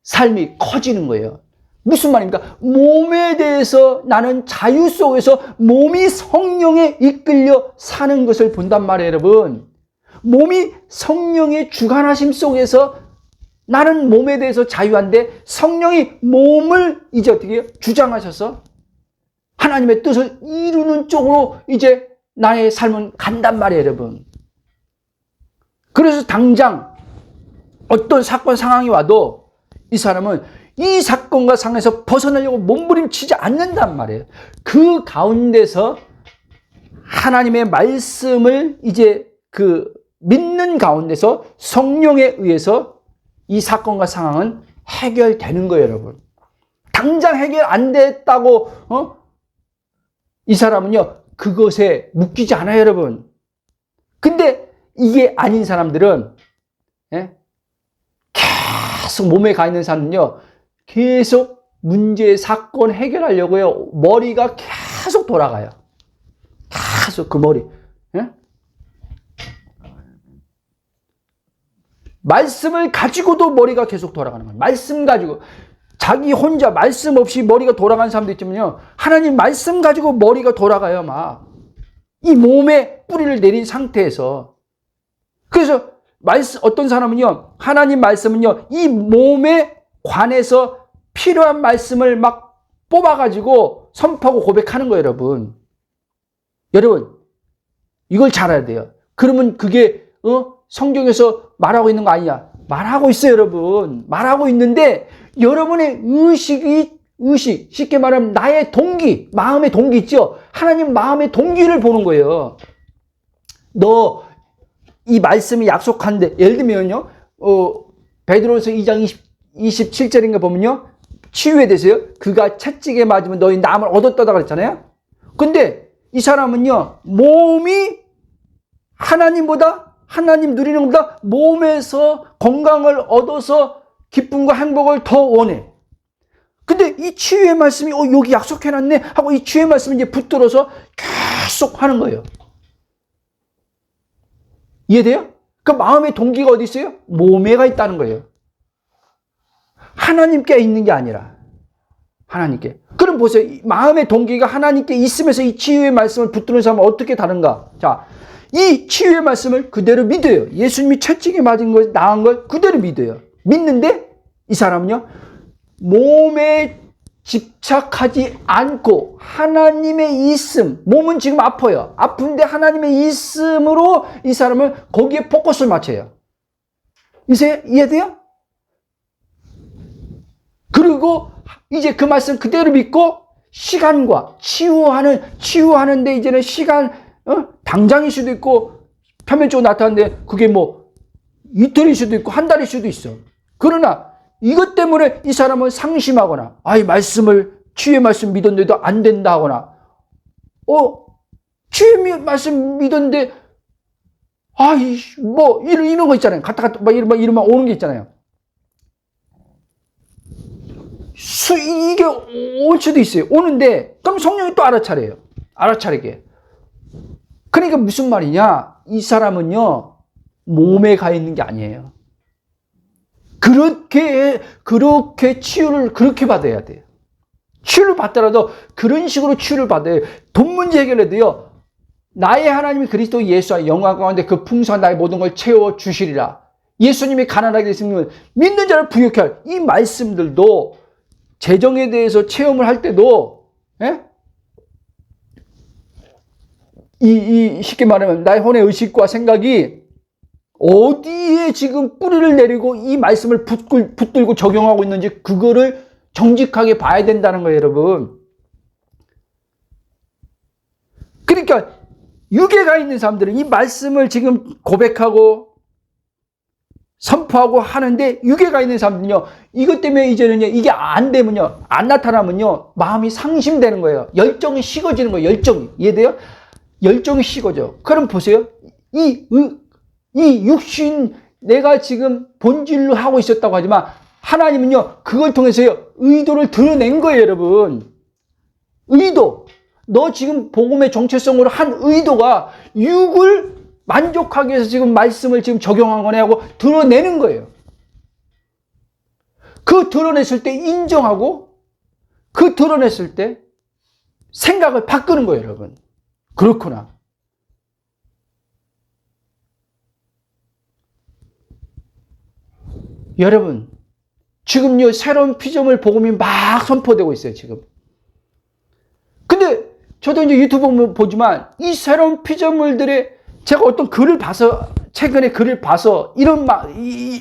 삶이 커지는 거예요. 무슨 말입니까? 몸에 대해서 나는 자유 속에서 몸이 성령에 이끌려 사는 것을 본단 말이에요, 여러분. 몸이 성령의 주관하심 속에서 나는 몸에 대해서 자유한데 성령이 몸을 이제 어떻게 해요? 주장하셔서 하나님의 뜻을 이루는 쪽으로 이제 나의 삶은 간단 말이에요, 여러분. 그래서 당장 어떤 사건 상황이 와도 이 사람은 이 사건과 상황에서 벗어나려고 몸부림치지 않는단 말이에요. 그 가운데서 하나님의 말씀을 이제 믿는 가운데서 성령에 의해서 이 사건과 상황은 해결되는 거예요, 여러분. 당장 해결 안 됐다고 이 사람은요 그것에 묶이지 않아요, 여러분. 근데 이게 아닌 사람들은 계속 몸에 가 있는 사람은요 계속 문제 사건 해결하려고요 머리가 계속 돌아가요. 계속 그 머리. 말씀을 가지고도 머리가 계속 돌아가는 거예요. 말씀 가지고. 자기 혼자 말씀 없이 머리가 돌아가는 사람도 있지만요. 하나님 말씀 가지고 머리가 돌아가요, 막. 이 몸에 뿌리를 내린 상태에서. 그래서 어떤 사람은요. 하나님 말씀은요. 이 몸에 관해서 필요한 말씀을 막 뽑아가지고 선포하고 고백하는 거예요, 여러분. 여러분, 이걸 잘 알아야 돼요. 그러면 그게 성경에서 말하고 있는 거 아니냐? 말하고 있어요, 여러분. 말하고 있는데 여러분의 의식, 쉽게 말하면 나의 동기, 마음의 동기 있죠? 하나님 마음의 동기를 보는 거예요. 너 이 말씀이 약속한데, 예를 들면요, 베드로서 2장 27절인가 보면요, 치유에 대해서요, 그가 채찍에 맞으면 너희 남을 얻었다고 그랬잖아요. 근데 이 사람은요, 몸이 하나님 누리는 것보다 몸에서 건강을 얻어서 기쁨과 행복을 더 원해. 근데 이 치유의 말씀이 여기 약속해놨네 하고 이 치유의 말씀이 이제 붙들어서 계속 하는 거예요. 이해돼요? 그 마음의 동기가 어디 있어요? 몸에가 있다는 거예요. 하나님께 있는 게 아니라. 하나님께. 그럼 보세요. 마음의 동기가 하나님께 있으면서 이 치유의 말씀을 붙드는 사람은 어떻게 다른가? 자, 이 치유의 말씀을 그대로 믿어요. 예수님이 채찍에 맞은 걸, 나은 걸 그대로 믿어요. 믿는데 이 사람은요, 몸에 집착하지 않고 하나님의 있음, 몸은 지금 아파요. 아픈데 하나님의 있음으로 이 사람은 거기에 포커스를 맞춰요. 이해돼요? 그리고 이제 그 말씀 그대로 믿고 시간과 치유하는데 이제는 시간, 당장일 수도 있고 표면적으로 나타나는데 그게 뭐 이틀일 수도 있고 한 달일 수도 있어. 그러나 이것 때문에 이 사람은 상심하거나, 이 치유의 말씀 믿었는데도 안 된다 하거나, 치유의 말씀 믿었는데, 이런 거 있잖아요. 이러면 오는 게 있잖아요. 이게 올 수도 있어요. 오는데, 그럼 성령이 또 알아차려요. 알아차리게. 그러니까 무슨 말이냐? 이 사람은요, 몸에 가 있는 게 아니에요. 그렇게 치유를 그렇게 받아야 돼요. 치유를 받더라도 그런 식으로 치유를 받아요. 돈 문제 해결해도요, 나의 하나님이 그리스도 예수와 영광 가운데 그 풍성한 나의 모든 걸 채워주시리라. 예수님이 가난하게 되시면 믿는 자를 부유케 할 이 말씀들도 재정에 대해서 체험을 할 때도, 쉽게 말하면 나의 혼의 의식과 생각이 어디에 지금 뿌리를 내리고 이 말씀을 붙들고 적용하고 있는지 그거를 정직하게 봐야 된다는 거예요, 여러분. 그러니까 유괴가 있는 사람들은 이 말씀을 지금 고백하고 선포하고 하는데 유괴가 있는 사람들은요, 이것 때문에 이제는요, 이게 안 되면요, 안 나타나면요, 마음이 상심되는 거예요. 열정이 식어지는 거예요, 열정이. 이해돼요? 열정이 식어져. 그럼 보세요. 이 육신, 내가 지금 본질로 하고 있었다고 하지만 하나님은요, 그걸 통해서요, 의도를 드러낸 거예요, 여러분. 의도. 너 지금 복음의 정체성으로 한 의도가 육을 만족하기 위해서 지금 말씀을 지금 적용한 거네 하고 드러내는 거예요. 그 드러냈을 때 인정하고 그 드러냈을 때 생각을 바꾸는 거예요, 여러분. 그렇구나. 여러분, 지금요, 새로운 피조물 복음이 막 선포되고 있어요, 지금. 근데 저도 이제 유튜브 보지만 이 새로운 피조물들의 제가 어떤 글을 봐서, 최근에 글을 봐서 이런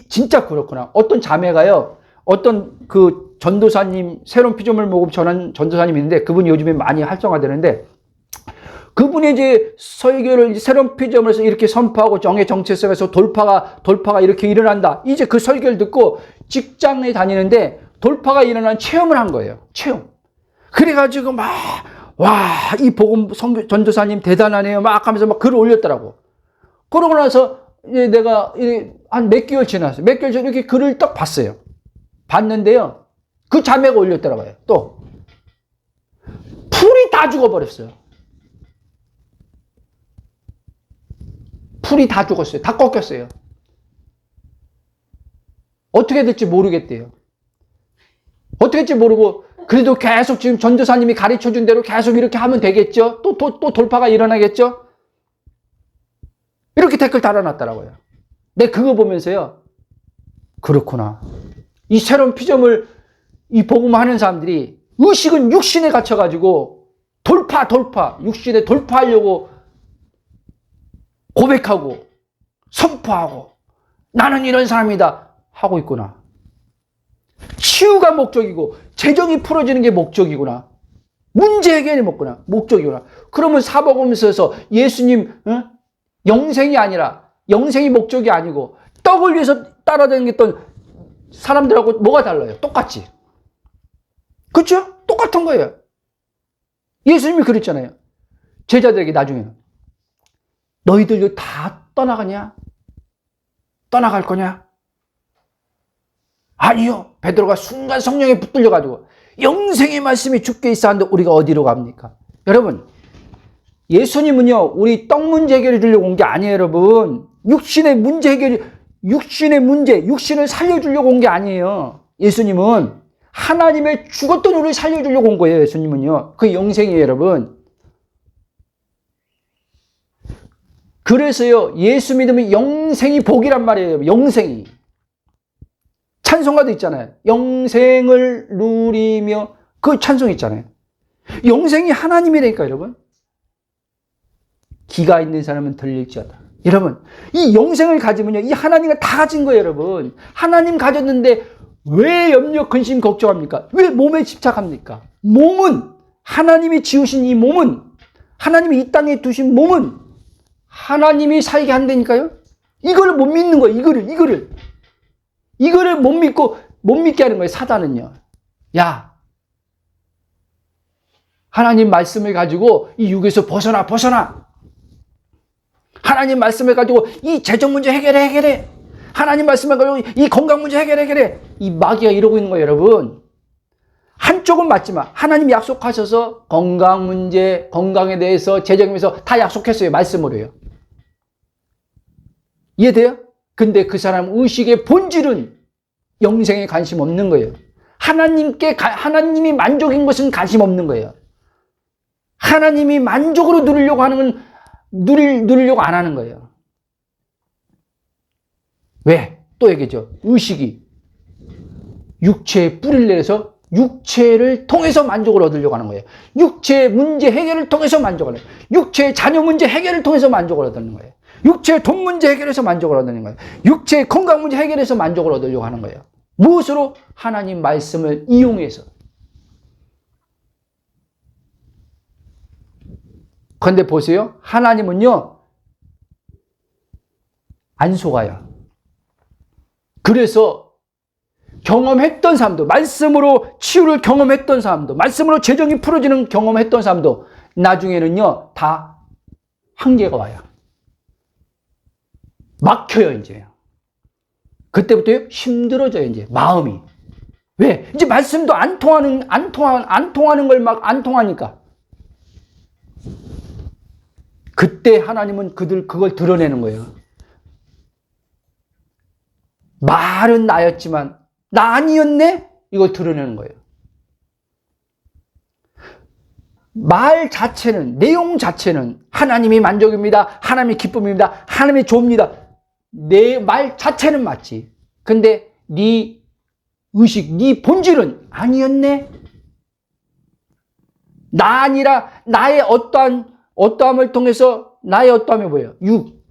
진짜 그렇구나. 어떤 자매가요, 어떤 그 전도사님, 새로운 피조물 복음 전한 전도사님이 있는데 그분이 요즘에 많이 활성화되는데 그분이 이제 설교를 새로운 피조물에서 이렇게 선포하고 정의 정체성에서 돌파가 이렇게 일어난다. 이제 그 설교를 듣고 직장에 다니는데 돌파가 일어난 체험을 한 거예요. 체험. 그래가지고 이 복음 전도사님 대단하네요. 막 하면서 막 글을 올렸더라고. 그러고 나서 이제 내가 한 몇 개월 지났어요. 몇 개월 전에 이렇게 글을 딱 봤어요. 봤는데요, 그 자매가 올렸더라고요. 또 풀이 다 죽어버렸어요. 풀이 다 죽었어요. 다 꺾였어요. 어떻게 될지 모르겠대요. 어떻게 될지 모르고 그래도 계속 지금 전도사님이 가르쳐준 대로 계속 이렇게 하면 되겠죠? 또 돌파가 일어나겠죠? 이렇게 댓글 달아놨더라고요. 근데 그거 보면서요, 그렇구나. 이 새로운 피조물, 이 복음하는 사람들이 의식은 육신에 갇혀가지고 육신에 돌파하려고 고백하고 선포하고 나는 이런 사람이다 하고 있구나. 치유가 목적이고 재정이 풀어지는 게 목적이구나. 문제 해결이 목적이구나. 그러면 사복음서에서 예수님 영생이 아니라, 영생이 목적이 아니고 떡을 위해서 따라다녔던 사람들하고 뭐가 달라요? 똑같지. 그렇죠? 똑같은 거예요. 예수님이 그랬잖아요. 제자들에게 나중에는 너희들도 다 떠나가냐? 떠나갈 거냐? 아니요. 베드로가 순간 성령에 붙들려가지고 영생의 말씀이 주께 있어 하는데 우리가 어디로 갑니까? 여러분, 예수님은요, 우리 떡 문제 해결해 주려고 온 게 아니에요, 여러분. 육신의 문제, 육신을 살려주려고 온 게 아니에요. 예수님은 하나님의 죽었던 우리를 살려주려고 온 거예요. 예수님은요. 그 영생이에요, 여러분. 그래서요, 예수 믿으면 영생이 복이란 말이에요. 영생이. 찬송가도 있잖아요. 영생을 누리며, 그 찬송 있잖아요. 영생이 하나님이라니까, 여러분. 기가 있는 사람은 들릴지어다. 여러분, 이 영생을 가지면요, 이 하나님을 다 가진 거예요, 여러분. 하나님 가졌는데 왜 염려, 근심, 걱정합니까? 왜 몸에 집착합니까? 몸은, 하나님이 지으신 이 몸은, 하나님이 이 땅에 두신 몸은 하나님이 살게 한다니까요? 이거를 못 믿는 거예요, 이거를 못 믿고, 못 믿게 하는 거예요, 사단은요. 야, 하나님 말씀을 가지고 이 육에서 벗어나. 하나님 말씀을 가지고 이 재정 문제 해결해. 하나님 말씀을 가지고 이 건강 문제 해결해. 이 마귀가 이러고 있는 거예요, 여러분. 한쪽은 맞지만 하나님 약속하셔서 건강 문제, 건강에 대해서, 재정에 대해서 다 약속했어요, 말씀으로요. 이해돼요? 근데 그 사람 의식의 본질은 영생에 관심 없는 거예요. 하나님이 만족인 것은 관심 없는 거예요. 하나님이 만족으로 누리려고 하는 건 누리려고 안 하는 거예요. 왜? 또 얘기죠. 의식이 육체에 뿌리를 내려서 육체를 통해서 만족을 얻으려고 하는 거예요. 육체의 문제 해결을 통해서 만족을 해요. 육체의 자녀 문제 해결을 통해서 만족을 얻는 거예요. 육체의 돈 문제 해결해서 만족을 얻는 거예요. 육체의 건강 문제 해결해서 만족을 얻으려고 하는 거예요. 무엇으로? 하나님 말씀을 이용해서. 그런데 보세요. 하나님은요, 안 속아요. 그래서 경험했던 사람도, 말씀으로 치유를 경험했던 사람도, 말씀으로 재정이 풀어지는 경험했던 사람도 나중에는요, 다 한계가 와요. 막혀요, 이제. 그때부터 힘들어져요, 이제. 마음이. 왜? 이제 말씀도 안 통하는 걸 막 안 통하니까. 그때 하나님은 그걸 드러내는 거예요. 말은 나였지만 나 아니었네? 이걸 드러내는 거예요. 말 자체는, 내용 자체는 하나님이 만족입니다. 하나님이 기쁨입니다. 하나님이 좋습니다. 내 말 자체는 맞지. 근데 네 의식, 네 본질은 아니었네? 나 아니라 나의 어떠함을 통해서 나의 어떠함이 뭐예요? 육.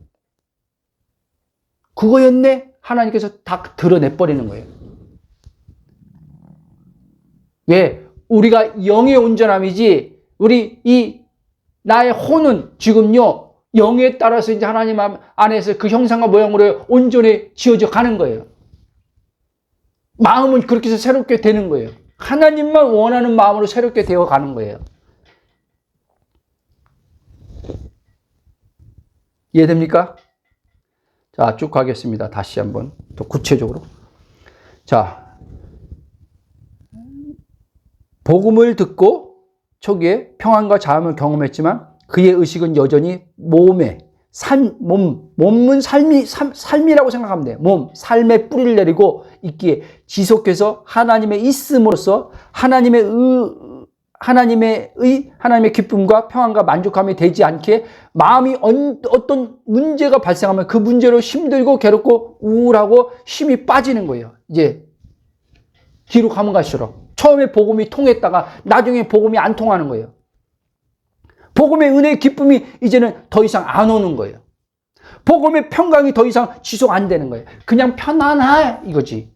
그거였네? 하나님께서 다 드러내버리는 거예요. 왜? 우리가 영의 온전함이지, 나의 혼은 지금요, 영에 따라서 이제 하나님 안에서 그 형상과 모양으로 온전히 지어져 가는 거예요. 마음은 그렇게 해서 새롭게 되는 거예요. 하나님만 원하는 마음으로 새롭게 되어 가는 거예요. 이해됩니까? 자, 쭉 가겠습니다. 다시 한번 더 구체적으로. 자, 복음을 듣고 초기에 평안과 자음을 경험했지만 그의 의식은 여전히 몸은 삶이라고 생각하면 돼요. 삶의 뿌리를 내리고 있기에 지속해서 하나님의 있음으로써 하나님의 기쁨과 평안과 만족함이 되지 않게 마음이 어떤 문제가 발생하면 그 문제로 힘들고 괴롭고 우울하고 힘이 빠지는 거예요. 이제 뒤로 가면 갈수록 처음에 복음이 통했다가 나중에 복음이 안 통하는 거예요. 복음의 은혜의 기쁨이 이제는 더 이상 안 오는 거예요. 복음의 평강이 더 이상 지속 안 되는 거예요. 그냥 편안해 이거지.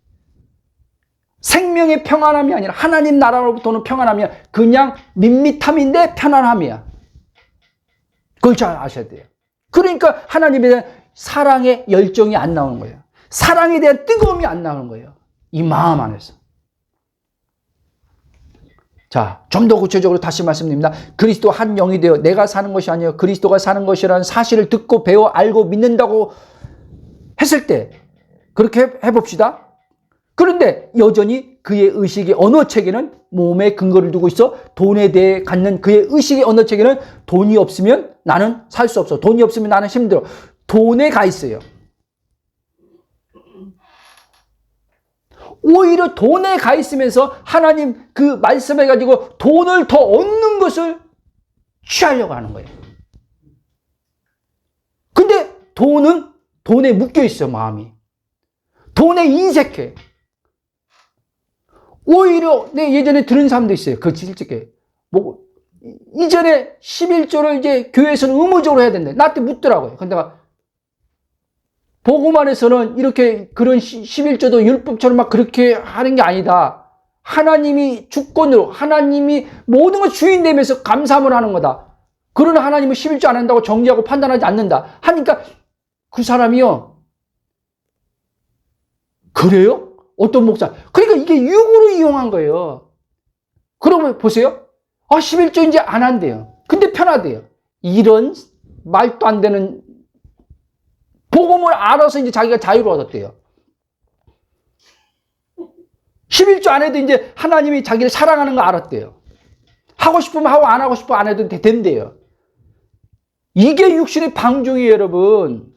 생명의 평안함이 아니라 하나님 나라로부터는 평안함이 아니라 그냥 밋밋함인데 편안함이야. 그걸 잘 아셔야 돼요. 그러니까 하나님에 대한 사랑의 열정이 안 나오는 거예요. 사랑에 대한 뜨거움이 안 나오는 거예요. 이 마음 안에서. 자, 좀 더 구체적으로 다시 말씀드립니다. 그리스도 한 영이 되어 내가 사는 것이 아니요 그리스도가 사는 것이라는 사실을 듣고 배워 알고 믿는다고 했을 때 그렇게 해봅시다. 그런데 여전히 그의 의식의 언어체계는 몸에 근거를 두고 있어. 돈에 대해 갖는 그의 의식의 언어체계는 돈이 없으면 나는 살 수 없어. 돈이 없으면 나는 힘들어. 돈에 가 있어요. 오히려 돈에 가 있으면서 하나님 그 말씀해 가지고 돈을 더 얻는 것을 취하려고 하는 거예요. 근데 돈은 돈에 묶여 있어, 마음이. 돈에 인색해. 오히려 내 예전에 들은 사람도 있어요. 그 실직에. 뭐 이전에 11조를 이제 교회에서는 의무적으로 해야 된대. 나한테 묻더라고요. 근데 내가 복음안에서는 이렇게 그런 11조도 율법처럼 막 그렇게 하는 게 아니다. 하나님이 주권으로, 하나님이 모든 걸 주인 되면서 감사함을 하는 거다. 그러나 하나님은 11조 안 한다고 정죄하고 판단하지 않는다. 하니까 그 사람이요. 그래요? 어떤 목사? 그러니까 이게 육으로 이용한 거예요. 그러면 보세요. 11조 이제 안 한대요. 근데 편하대요. 이런 말도 안 되는 복음을 알아서 이제 자기가 자유를 얻었대요. 11조 안 해도 이제 하나님이 자기를 사랑하는 거 알았대요. 하고 싶으면 하고 안 하고 싶으면 안 해도 된대요. 이게 육신의 방종이에요, 여러분.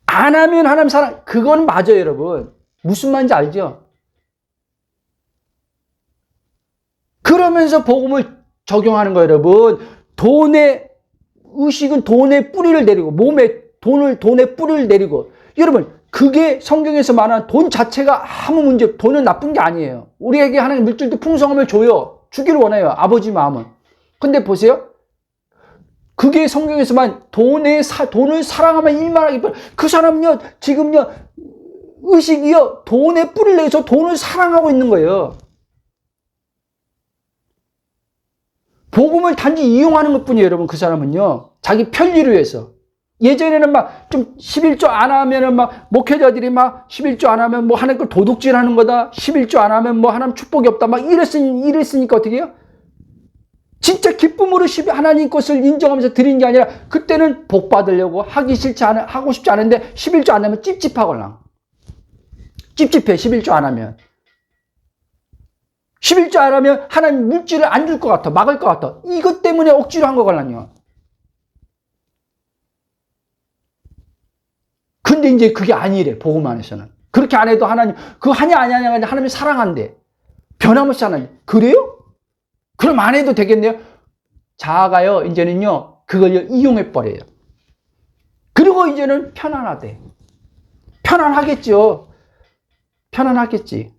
안 하면 하나님 사랑, 그건 맞아요, 여러분. 무슨 말인지 알죠? 그러면서 복음을 적용하는 거예요, 여러분. 돈의 의식은 돈의 뿌리를 내리고, 몸에 돈의 뿌리를 내리고. 여러분, 그게 성경에서 말하는 돈 자체가 아무 문제, 돈은 나쁜 게 아니에요. 우리에게 하나님 물질도 풍성함을 줘요. 주기를 원해요, 아버지 마음은. 근데 보세요. 그게 성경에서만 돈을 사랑하면 일만하기 뿐. 그 사람은요, 지금요, 의식이요, 돈의 뿌리를 내서 돈을 사랑하고 있는 거예요. 복음을 단지 이용하는 것 뿐이에요, 여러분. 그 사람은요, 자기 편리를 위해서. 예전에는 막 좀 11조 안 하면은 막 목회자들이 막 11조 안 하면 뭐 하나님 걸 도둑질 하는 거다. 11조 안 하면 뭐 하나님 축복이 없다. 막 이랬으니까 어떻게 해요? 진짜 기쁨으로 하나님 것을 인정하면서 드린 게 아니라 그때는 복 받으려고 하고 싶지 않은데 11조 안 하면 찝찝하거나. 찝찝해, 11조 안 하면. 11조 안 하면 하나님 물질을 안 줄 것 같아. 막을 것 같아. 이것 때문에 억지로 한 거거든요. 근데 이제 그게 아니래, 복음 안에서는. 그렇게 안 해도 하나님, 그거 하냐, 안 하냐, 하나님이 사랑한대. 변함없이 하나님. 그래요? 그럼 안 해도 되겠네요? 자아가요, 이제는요, 그걸 이용해버려요. 그리고 이제는 편안하대. 편안하겠죠. 편안하겠지.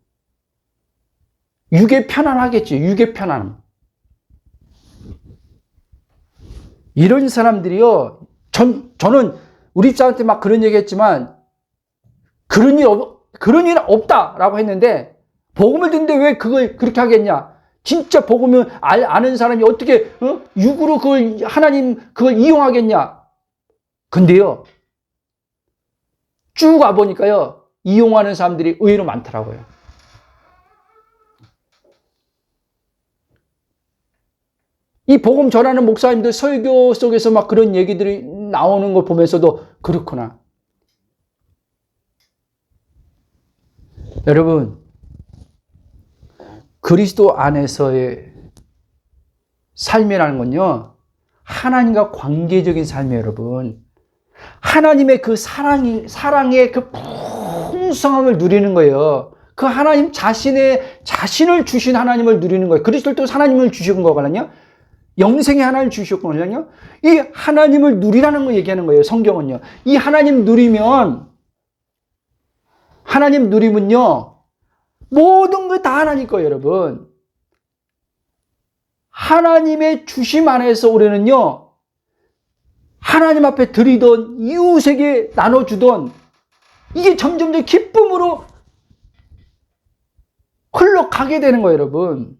육에 편안하겠지. 육의 편안함. 이런 사람들이요, 저는 우리 집사한테 막 그런 얘기 했지만, 그런 일 없다라고 했는데, 복음을 듣는데 왜 그걸 그렇게 하겠냐? 진짜 복음을 아는 사람이 어떻게, 육으로 그걸 이용하겠냐? 근데요, 쭉 와보니까요, 이용하는 사람들이 의외로 많더라고요. 이 복음 전하는 목사님들 설교 속에서 막 그런 얘기들이 나오는 걸 보면서도 그렇구나. 여러분, 그리스도 안에서의 삶이라는 건요, 하나님과 관계적인 삶이에요, 여러분. 하나님의 그 사랑의 그 풍성함을 누리는 거예요. 그 하나님 자신을 주신 하나님을 누리는 거예요. 그리스도를 또 하나님을 주신 거거든요. 영생의 하나님을 주셨거든요. 이 하나님을 누리라는 걸 얘기하는 거예요, 성경은요. 이 하나님 누리면요, 모든 거 다 하나님 거예요, 여러분. 하나님의 주심 안에서 우리는요, 하나님 앞에 드리던, 이웃에게 나눠주던, 이게 점점 기쁨으로 흘러가게 되는 거예요, 여러분.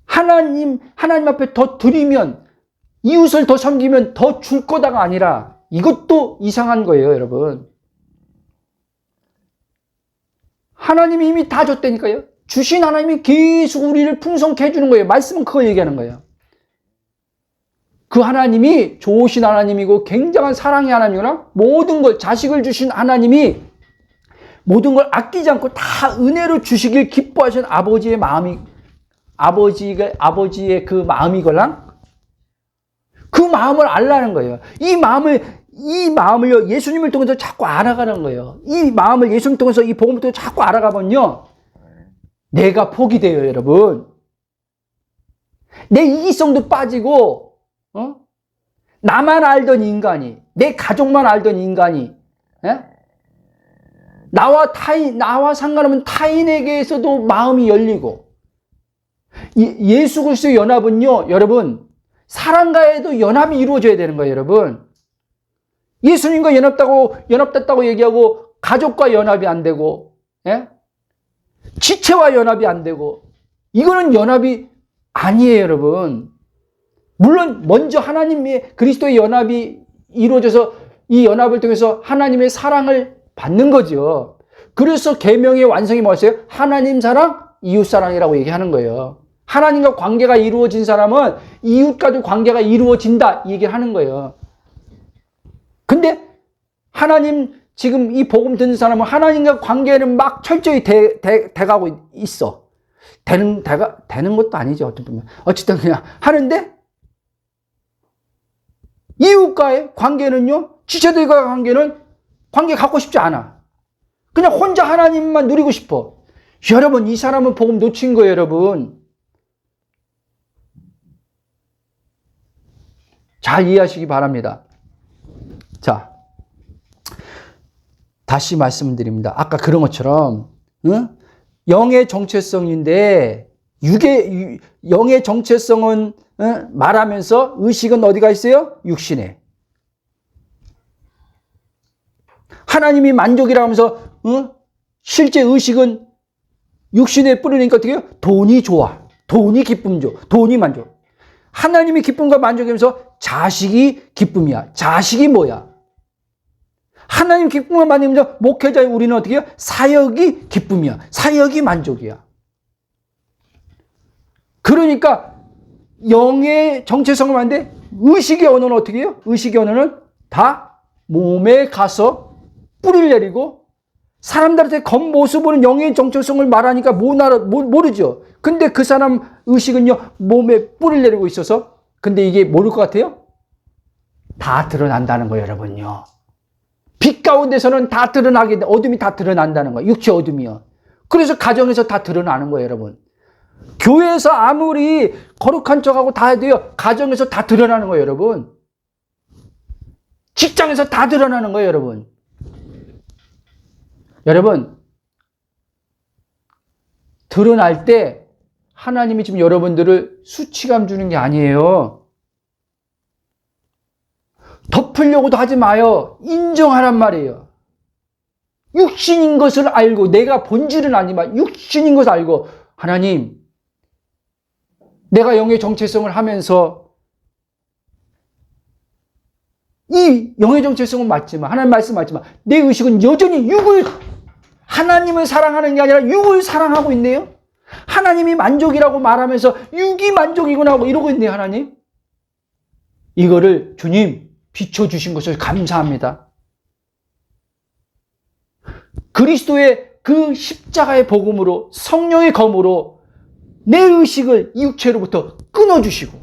하나님 앞에 더 드리면, 이웃을 더 섬기면 더 줄 거다가 아니라, 이것도 이상한 거예요, 여러분. 하나님이 이미 다 줬다니까요. 주신 하나님이 계속 우리를 풍성케 해주는 거예요. 말씀은 그거 얘기하는 거예요. 그 하나님이 좋으신 하나님이고 굉장한 사랑의 하나님이구나. 모든 걸, 자식을 주신 하나님이 모든 걸 아끼지 않고 다 은혜로 주시길 기뻐하신 아버지의 마음이, 아버지의 그 마음이걸랑 그 마음을 알라는 거예요. 이 마음을 이 마음을요, 예수님을 통해서 자꾸 알아가는 거예요. 이 마음을 예수님을 통해서, 이 복음을 통해서 자꾸 알아가면요, 내가 폭이 돼요, 여러분. 내 이기성도 빠지고, 나만 알던 인간이, 내 가족만 알던 인간이, 나와 상관없는 타인에게서도 마음이 열리고, 예수 그리스도의 연합은요, 여러분, 사람과도 연합이 이루어져야 되는 거예요, 여러분. 예수님과 연합됐다고 얘기하고, 가족과 연합이 안 되고, 지체와 연합이 안 되고, 이거는 연합이 아니에요, 여러분. 물론, 먼저 하나님의 그리스도의 연합이 이루어져서 이 연합을 통해서 하나님의 사랑을 받는 거죠. 그래서 계명의 완성이 뭐였어요? 하나님 사랑, 이웃 사랑이라고 얘기하는 거예요. 하나님과 관계가 이루어진 사람은 이웃과도 관계가 이루어진다, 이 얘기를 하는 거예요. 근데 하나님, 지금 이 복음 듣는 사람은 하나님과 관계는 막 철저히 돼가고 있어. 되는 것도 아니죠, 어떤 보면. 어쨌든 그냥 하는데, 이웃과의 관계는요, 지체들과의 관계는 관계 갖고 싶지 않아. 그냥 혼자 하나님만 누리고 싶어. 여러분, 이 사람은 복음 놓친 거예요, 여러분. 잘 이해하시기 바랍니다. 자, 다시 말씀드립니다. 아까 그런 것처럼, 영의 정체성인데, 영의 정체성은 말하면서 의식은 어디가 있어요? 육신에. 하나님이 만족이라고 하면서 실제 의식은 육신에 뿌리니까 어떻게 해요? 돈이 좋아. 돈이 기쁨 줘. 돈이 만족. 하나님이 기쁨과 만족이면서 자식이 기쁨이야. 자식이 뭐야? 하나님 기쁨과 만족이면서 목회자인 우리는 어떻게 해요? 사역이 기쁨이야. 사역이 만족이야. 그러니까 영의 정체성을 말하는데 의식의 언어는 어떻게 해요? 의식의 언어는 다 몸에 가서 뿌리를 내리고 사람들한테 겉모습으로는 영의 정체성을 말하니까 모르죠. 근데 그 사람 의식은요, 몸에 뿌리를 내리고 있어서, 근데 이게 모를 것 같아요? 다 드러난다는 거예요, 여러분요. 빛 가운데서는 다 드러나게 돼. 어둠이 다 드러난다는 거예요. 육체 어둠이요. 그래서 가정에서 다 드러나는 거예요, 여러분. 교회에서 아무리 거룩한 척하고 다 해도요, 가정에서 다 드러나는 거예요, 여러분. 직장에서 다 드러나는 거예요, 여러분. 여러분, 드러날 때 하나님이 지금 여러분들을 수치감 주는 게 아니에요. 덮으려고도 하지 마요. 인정하란 말이에요. 육신인 것을 알고, 내가 본질은 아니지만 육신인 것을 알고, 하나님, 내가 영의 정체성을 하면서 이 영의 정체성은 맞지만, 하나님 말씀 맞지만 내 의식은 여전히 하나님을 사랑하는 게 아니라 육을 사랑하고 있네요. 하나님이 만족이라고 말하면서 육이 만족이구나 하고 이러고 있네요, 하나님. 이거를 주님 비춰주신 것을 감사합니다. 그리스도의 그 십자가의 복음으로, 성령의 검으로 내 의식을 이 육체로부터 끊어주시고,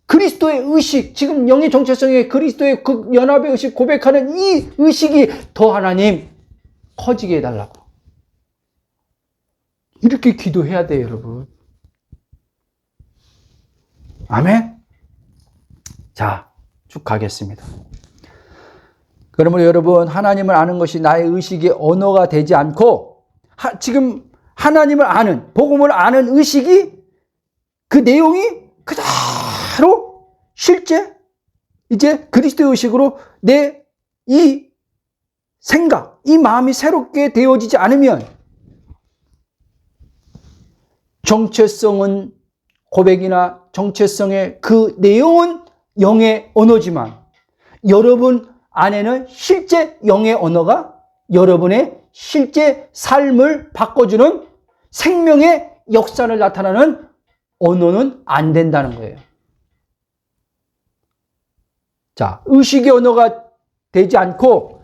그리스도의 의식, 지금 영의 정체성의 그리스도의 그 연합의 의식 고백하는 이 의식이 더 하나님 커지게 해달라고. 이렇게 기도해야 돼요, 여러분. 아멘? 자, 쭉 가겠습니다. 그러므로 여러분, 하나님을 아는 것이 나의 의식의 언어가 되지 않고, 지금 하나님을 아는, 복음을 아는 의식이, 그 내용이 그대로 실제 이제 그리스도의 의식으로 내 이 생각, 이 마음이 새롭게 되어지지 않으면, 정체성은 고백이나 정체성의 그 내용은 영의 언어지만 여러분 안에는 실제 영의 언어가 여러분의 실제 삶을 바꿔주는 생명의 역사를 나타나는 언어는 안 된다는 거예요. 자, 의식의 언어가 되지 않고,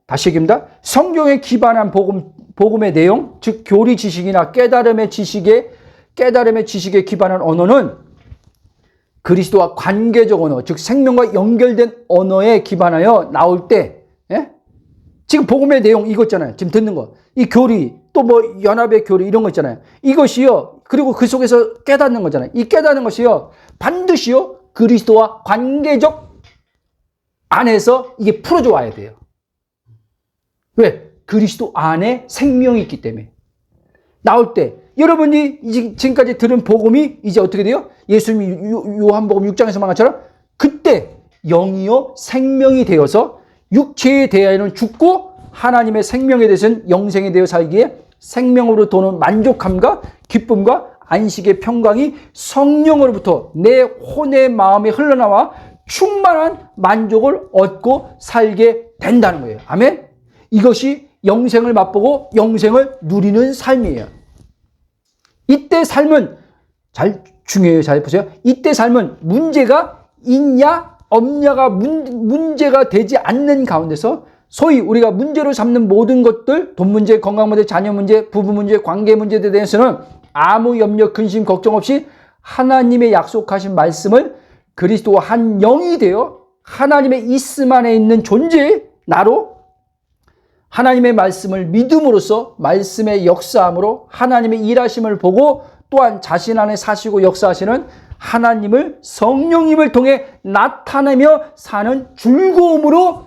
다시 얘기합니다. 성경에 기반한 복음의 내용, 즉 교리 지식이나 깨달음의 지식에 기반한 언어는 그리스도와 관계적 언어, 즉 생명과 연결된 언어에 기반하여 나올 때, 예? 지금 복음의 내용 이거 있잖아요. 지금 듣는 거. 이 교리, 또 뭐 연합의 교리 이런 거 있잖아요. 이것이요. 그리고 그 속에서 깨닫는 거잖아요. 이 깨닫는 것이요. 반드시요. 그리스도와 관계적 안에서 이게 풀어져 와야 돼요. 왜? 그리스도 안에 생명이 있기 때문에. 나올 때 여러분이 지금까지 들은 복음이 이제 어떻게 돼요? 예수님이 요한복음 6장에서 말한 것처럼 그때 영이요 생명이 되어서 육체에 대하여는 죽고 하나님의 생명에 대해서는 영생에 대해 살기에 생명으로 도는 만족함과 기쁨과 안식의 평강이 성령으로부터 내 혼의 마음에 흘러나와 충만한 만족을 얻고 살게 된다는 거예요. 아멘? 이것이 영생을 맛보고 영생을 누리는 삶이에요. 이때 삶은 중요해요. 잘 보세요. 이때 삶은 문제가 있냐 없냐가 문제가 되지 않는 가운데서 소위 우리가 문제로 삼는 모든 것들, 돈 문제, 건강 문제, 자녀 문제, 부부 문제, 관계 문제에 대해서는 아무 염려, 근심, 걱정 없이 하나님의 약속하신 말씀을 그리스도와 한 영이 되어 하나님의 있음 안에 있는 존재, 나로 하나님의 말씀을 믿음으로써 말씀의 역사함으로 하나님의 일하심을 보고 또한 자신 안에 사시고 역사하시는 하나님을 성령님을 통해 나타내며 사는 즐거움으로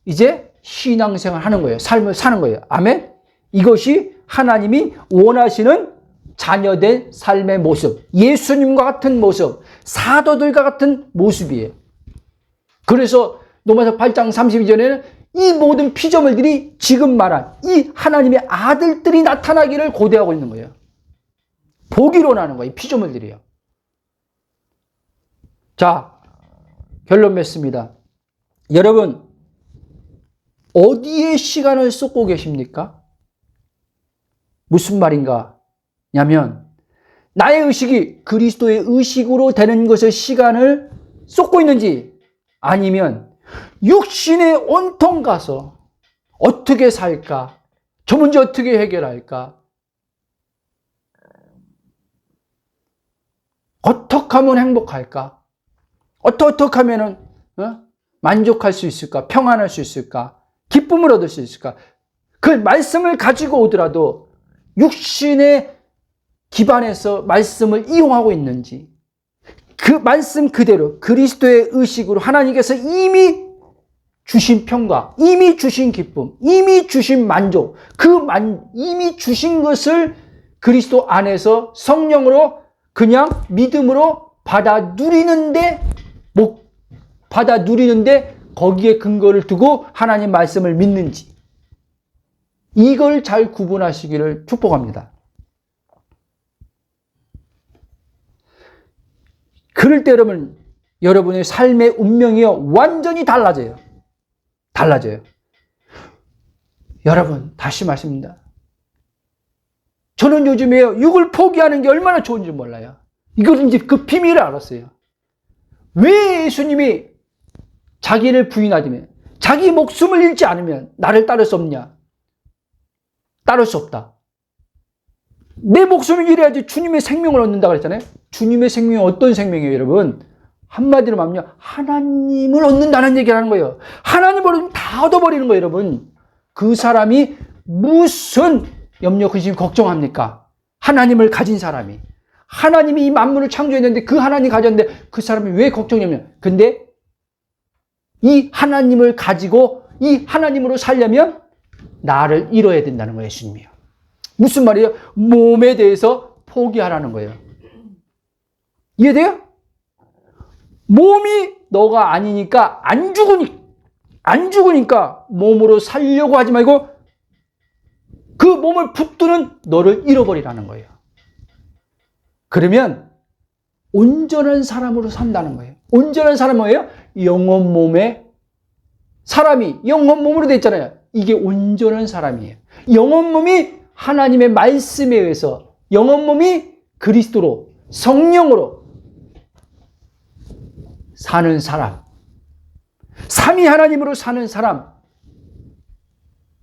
이제 신앙생활 하는 거예요. 삶을 사는 거예요. 아멘? 이것이 하나님이 원하시는 자녀된 삶의 모습, 예수님과 같은 모습, 사도들과 같은 모습이에요. 그래서 로마서 8장 32절에는 이 모든 피조물들이 지금 말한 이 하나님의 아들들이 나타나기를 고대하고 있는 거예요. 보기로 나는 거예요. 피조물들이요. 자, 결론 맺습니다. 여러분, 어디에 시간을 쏟고 계십니까? 무슨 말인가? 냐면 나의 의식이 그리스도의 의식으로 되는 것에 시간을 쏟고 있는지 아니면 육신에 온통 가서 어떻게 살까? 저 문제 어떻게 해결할까? 어떻게 하면 행복할까? 어떻게 하면 만족할 수 있을까? 평안할 수 있을까? 기쁨을 얻을 수 있을까? 그 말씀을 가지고 오더라도 육신의 기반에서 말씀을 이용하고 있는지, 그 말씀 그대로 그리스도의 의식으로 하나님께서 이미 주신 평강, 이미 주신 기쁨, 이미 주신 만족, 이미 주신 것을 그리스도 안에서 성령으로 그냥 믿음으로 받아 누리는데 거기에 근거를 두고 하나님 말씀을 믿는지, 이걸 잘 구분하시기를 축복합니다. 그럴 때 여러분의 삶의 운명이 완전히 달라져요. 여러분, 다시 말씀입니다. 저는 요즘에 육을 포기하는 게 얼마나 좋은지 몰라요. 이걸 이제 그 비밀을 알았어요. 왜 예수님이 자기를 부인하지면, 자기 목숨을 잃지 않으면 나를 따를 수 없냐? 따를 수 없다. 내 목숨을 잃어야지 주님의 생명을 얻는다고 그랬잖아요. 주님의 생명이 어떤 생명이에요, 여러분? 한마디로 말하면 하나님을 얻는다는 얘기를 하는 거예요. 하나님을 얻으면 다 얻어버리는 거예요, 여러분. 그 사람이 무슨 염려, 근심, 걱정합니까? 하나님을 가진 사람이. 하나님이 이 만물을 창조했는데 그 하나님이 가졌는데 그 사람이 왜 걱정이냐면, 근데 이 하나님을 가지고 이 하나님으로 살려면 나를 잃어야 된다는 거예요, 예수님이요. 무슨 말이에요? 몸에 대해서 포기하라는 거예요. 이해돼요? 몸이 너가 아니니까 안 죽으니까 몸으로 살려고 하지 말고 그 몸을 붙드는 너를 잃어버리라는 거예요. 그러면 온전한 사람으로 산다는 거예요. 온전한 사람은 뭐예요? 영혼 몸에 사람이 영혼 몸으로 돼 있잖아요. 이게 온전한 사람이에요. 영혼 몸이 하나님의 말씀에 의해서, 영혼 몸이 그리스도로, 성령으로 사는 사람, 삼위 하나님으로 사는 사람,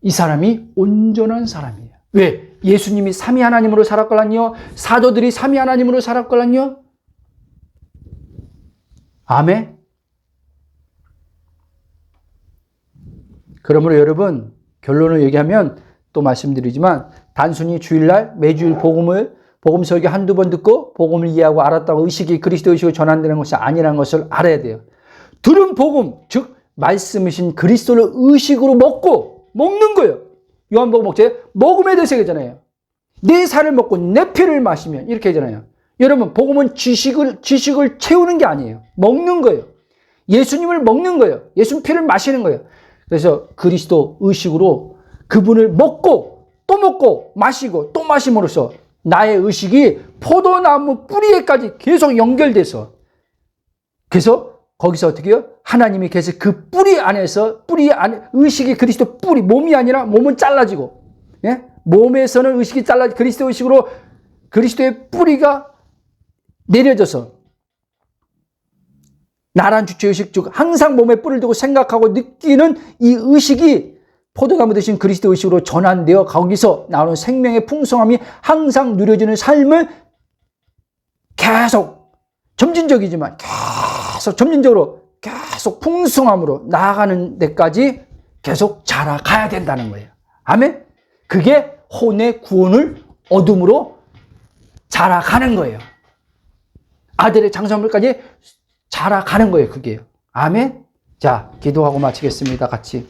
이 사람이 온전한 사람이에요. 왜? 예수님이 삼위 하나님으로 살았걸랑요? 사도들이 삼위 하나님으로 살았걸랑요? 아멘. 그러므로 여러분, 결론을 얘기하면 또 말씀드리지만 단순히 주일날 매주일 복음 설교 한두 번 듣고 복음을 이해하고 알았다고 의식이 그리스도 의식으로 전환되는 것이 아니라는 것을 알아야 돼요. 들은 복음, 즉 말씀이신 그리스도를 의식으로 먹는 거예요. 요한복음 목재 먹음에 대해서 얘기하잖아요. 내 살을 먹고 내 피를 마시면 이렇게 하잖아요. 여러분, 복음은 지식을 채우는 게 아니에요. 먹는 거예요. 예수님을 먹는 거예요. 예수님 피를 마시는 거예요. 그래서 그리스도 의식으로 그분을 먹고 마시고 또 마심으로써 나의 의식이 포도나무 뿌리에까지 계속 연결돼서, 그래서 거기서 어떻게 해요? 하나님이 계속 그 뿌리 안에 의식이 그리스도 뿌리, 몸이 아니라 몸은 잘라지고, 예? 몸에서는 의식이 잘라지고 그리스도 의식으로 그리스도의 뿌리가 내려져서 나란 주체의식, 즉 항상 몸에 뿌리를 두고 생각하고 느끼는 이 의식이 포도나무 대신 그리스도 의식으로 전환되어 거기서 나오는 생명의 풍성함이 항상 누려지는 삶을 계속 점진적이지만 계속 풍성함으로 나아가는 데까지 계속 자라가야 된다는 거예요. 아멘? 그게 혼의 구원을 얻음으로 자라가는 거예요. 아들의 장성물까지 자라가는 거예요. 그게요. 아멘? 자, 기도하고 마치겠습니다. 같이.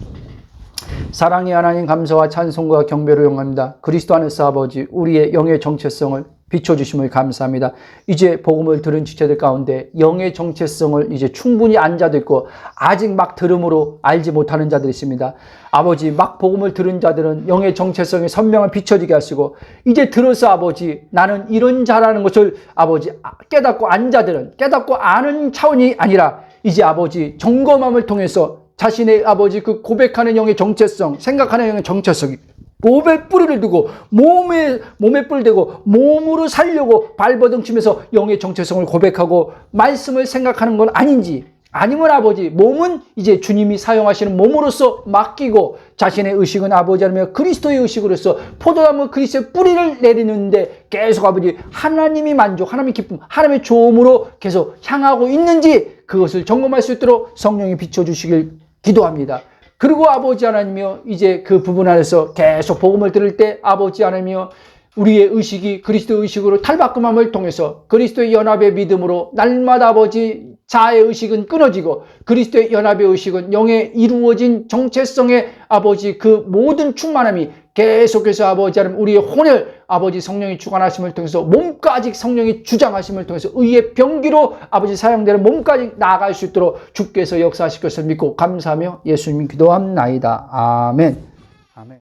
사랑의 하나님, 감사와 찬송과 경배로 영합니다. 그리스도 안에서 아버지, 우리의 영의 정체성을 비춰주심을 감사합니다. 이제 복음을 들은 지체들 가운데 영의 정체성을 이제 충분히 안 자도 있고 아직 막 들음으로 알지 못하는 자들이 있습니다. 아버지, 막 복음을 들은 자들은 영의 정체성이 선명히 비춰지게 하시고, 이제 들어서 아버지 나는 이런 자라는 것을 아버지 깨닫고 안 자들은 깨닫고 아는 차원이 아니라 이제 아버지 점검함을 통해서 자신의 아버지 그 고백하는 영의 정체성, 생각하는 영의 정체성이 몸에 뿌리를 두고 몸에 뿌리를 대고 몸으로 살려고 발버둥치면서 영의 정체성을 고백하고 말씀을 생각하는 건 아닌지, 아니면 아버지 몸은 이제 주님이 사용하시는 몸으로서 맡기고 자신의 의식은 아버지 아니면 그리스도의 의식으로서 포도나무 그리스도의 뿌리를 내리는데 계속 아버지 하나님이 만족, 하나님의 기쁨, 하나님의 좋음으로 계속 향하고 있는지 그것을 점검할 수 있도록 성령이 비춰주시길 기도합니다. 그리고 아버지 하나님이여, 이제 그 부분 안에서 계속 복음을 들을 때 아버지 하나님이여, 우리의 의식이 그리스도 의식으로 탈바꿈함을 통해서 그리스도의 연합의 믿음으로 날마다 아버지 자아의 의식은 끊어지고 그리스도의 연합의 의식은 영에 이루어진 정체성의 아버지 그 모든 충만함이 계속해서 아버지 하나님 우리의 혼을 아버지 성령이 주관하심을 통해서 몸까지 성령이 주장하심을 통해서 의의 병기로 아버지 사용되는 몸까지 나아갈 수 있도록 주께서 역사하실 것을 믿고 감사하며 예수님 기도합나이다. 아멘.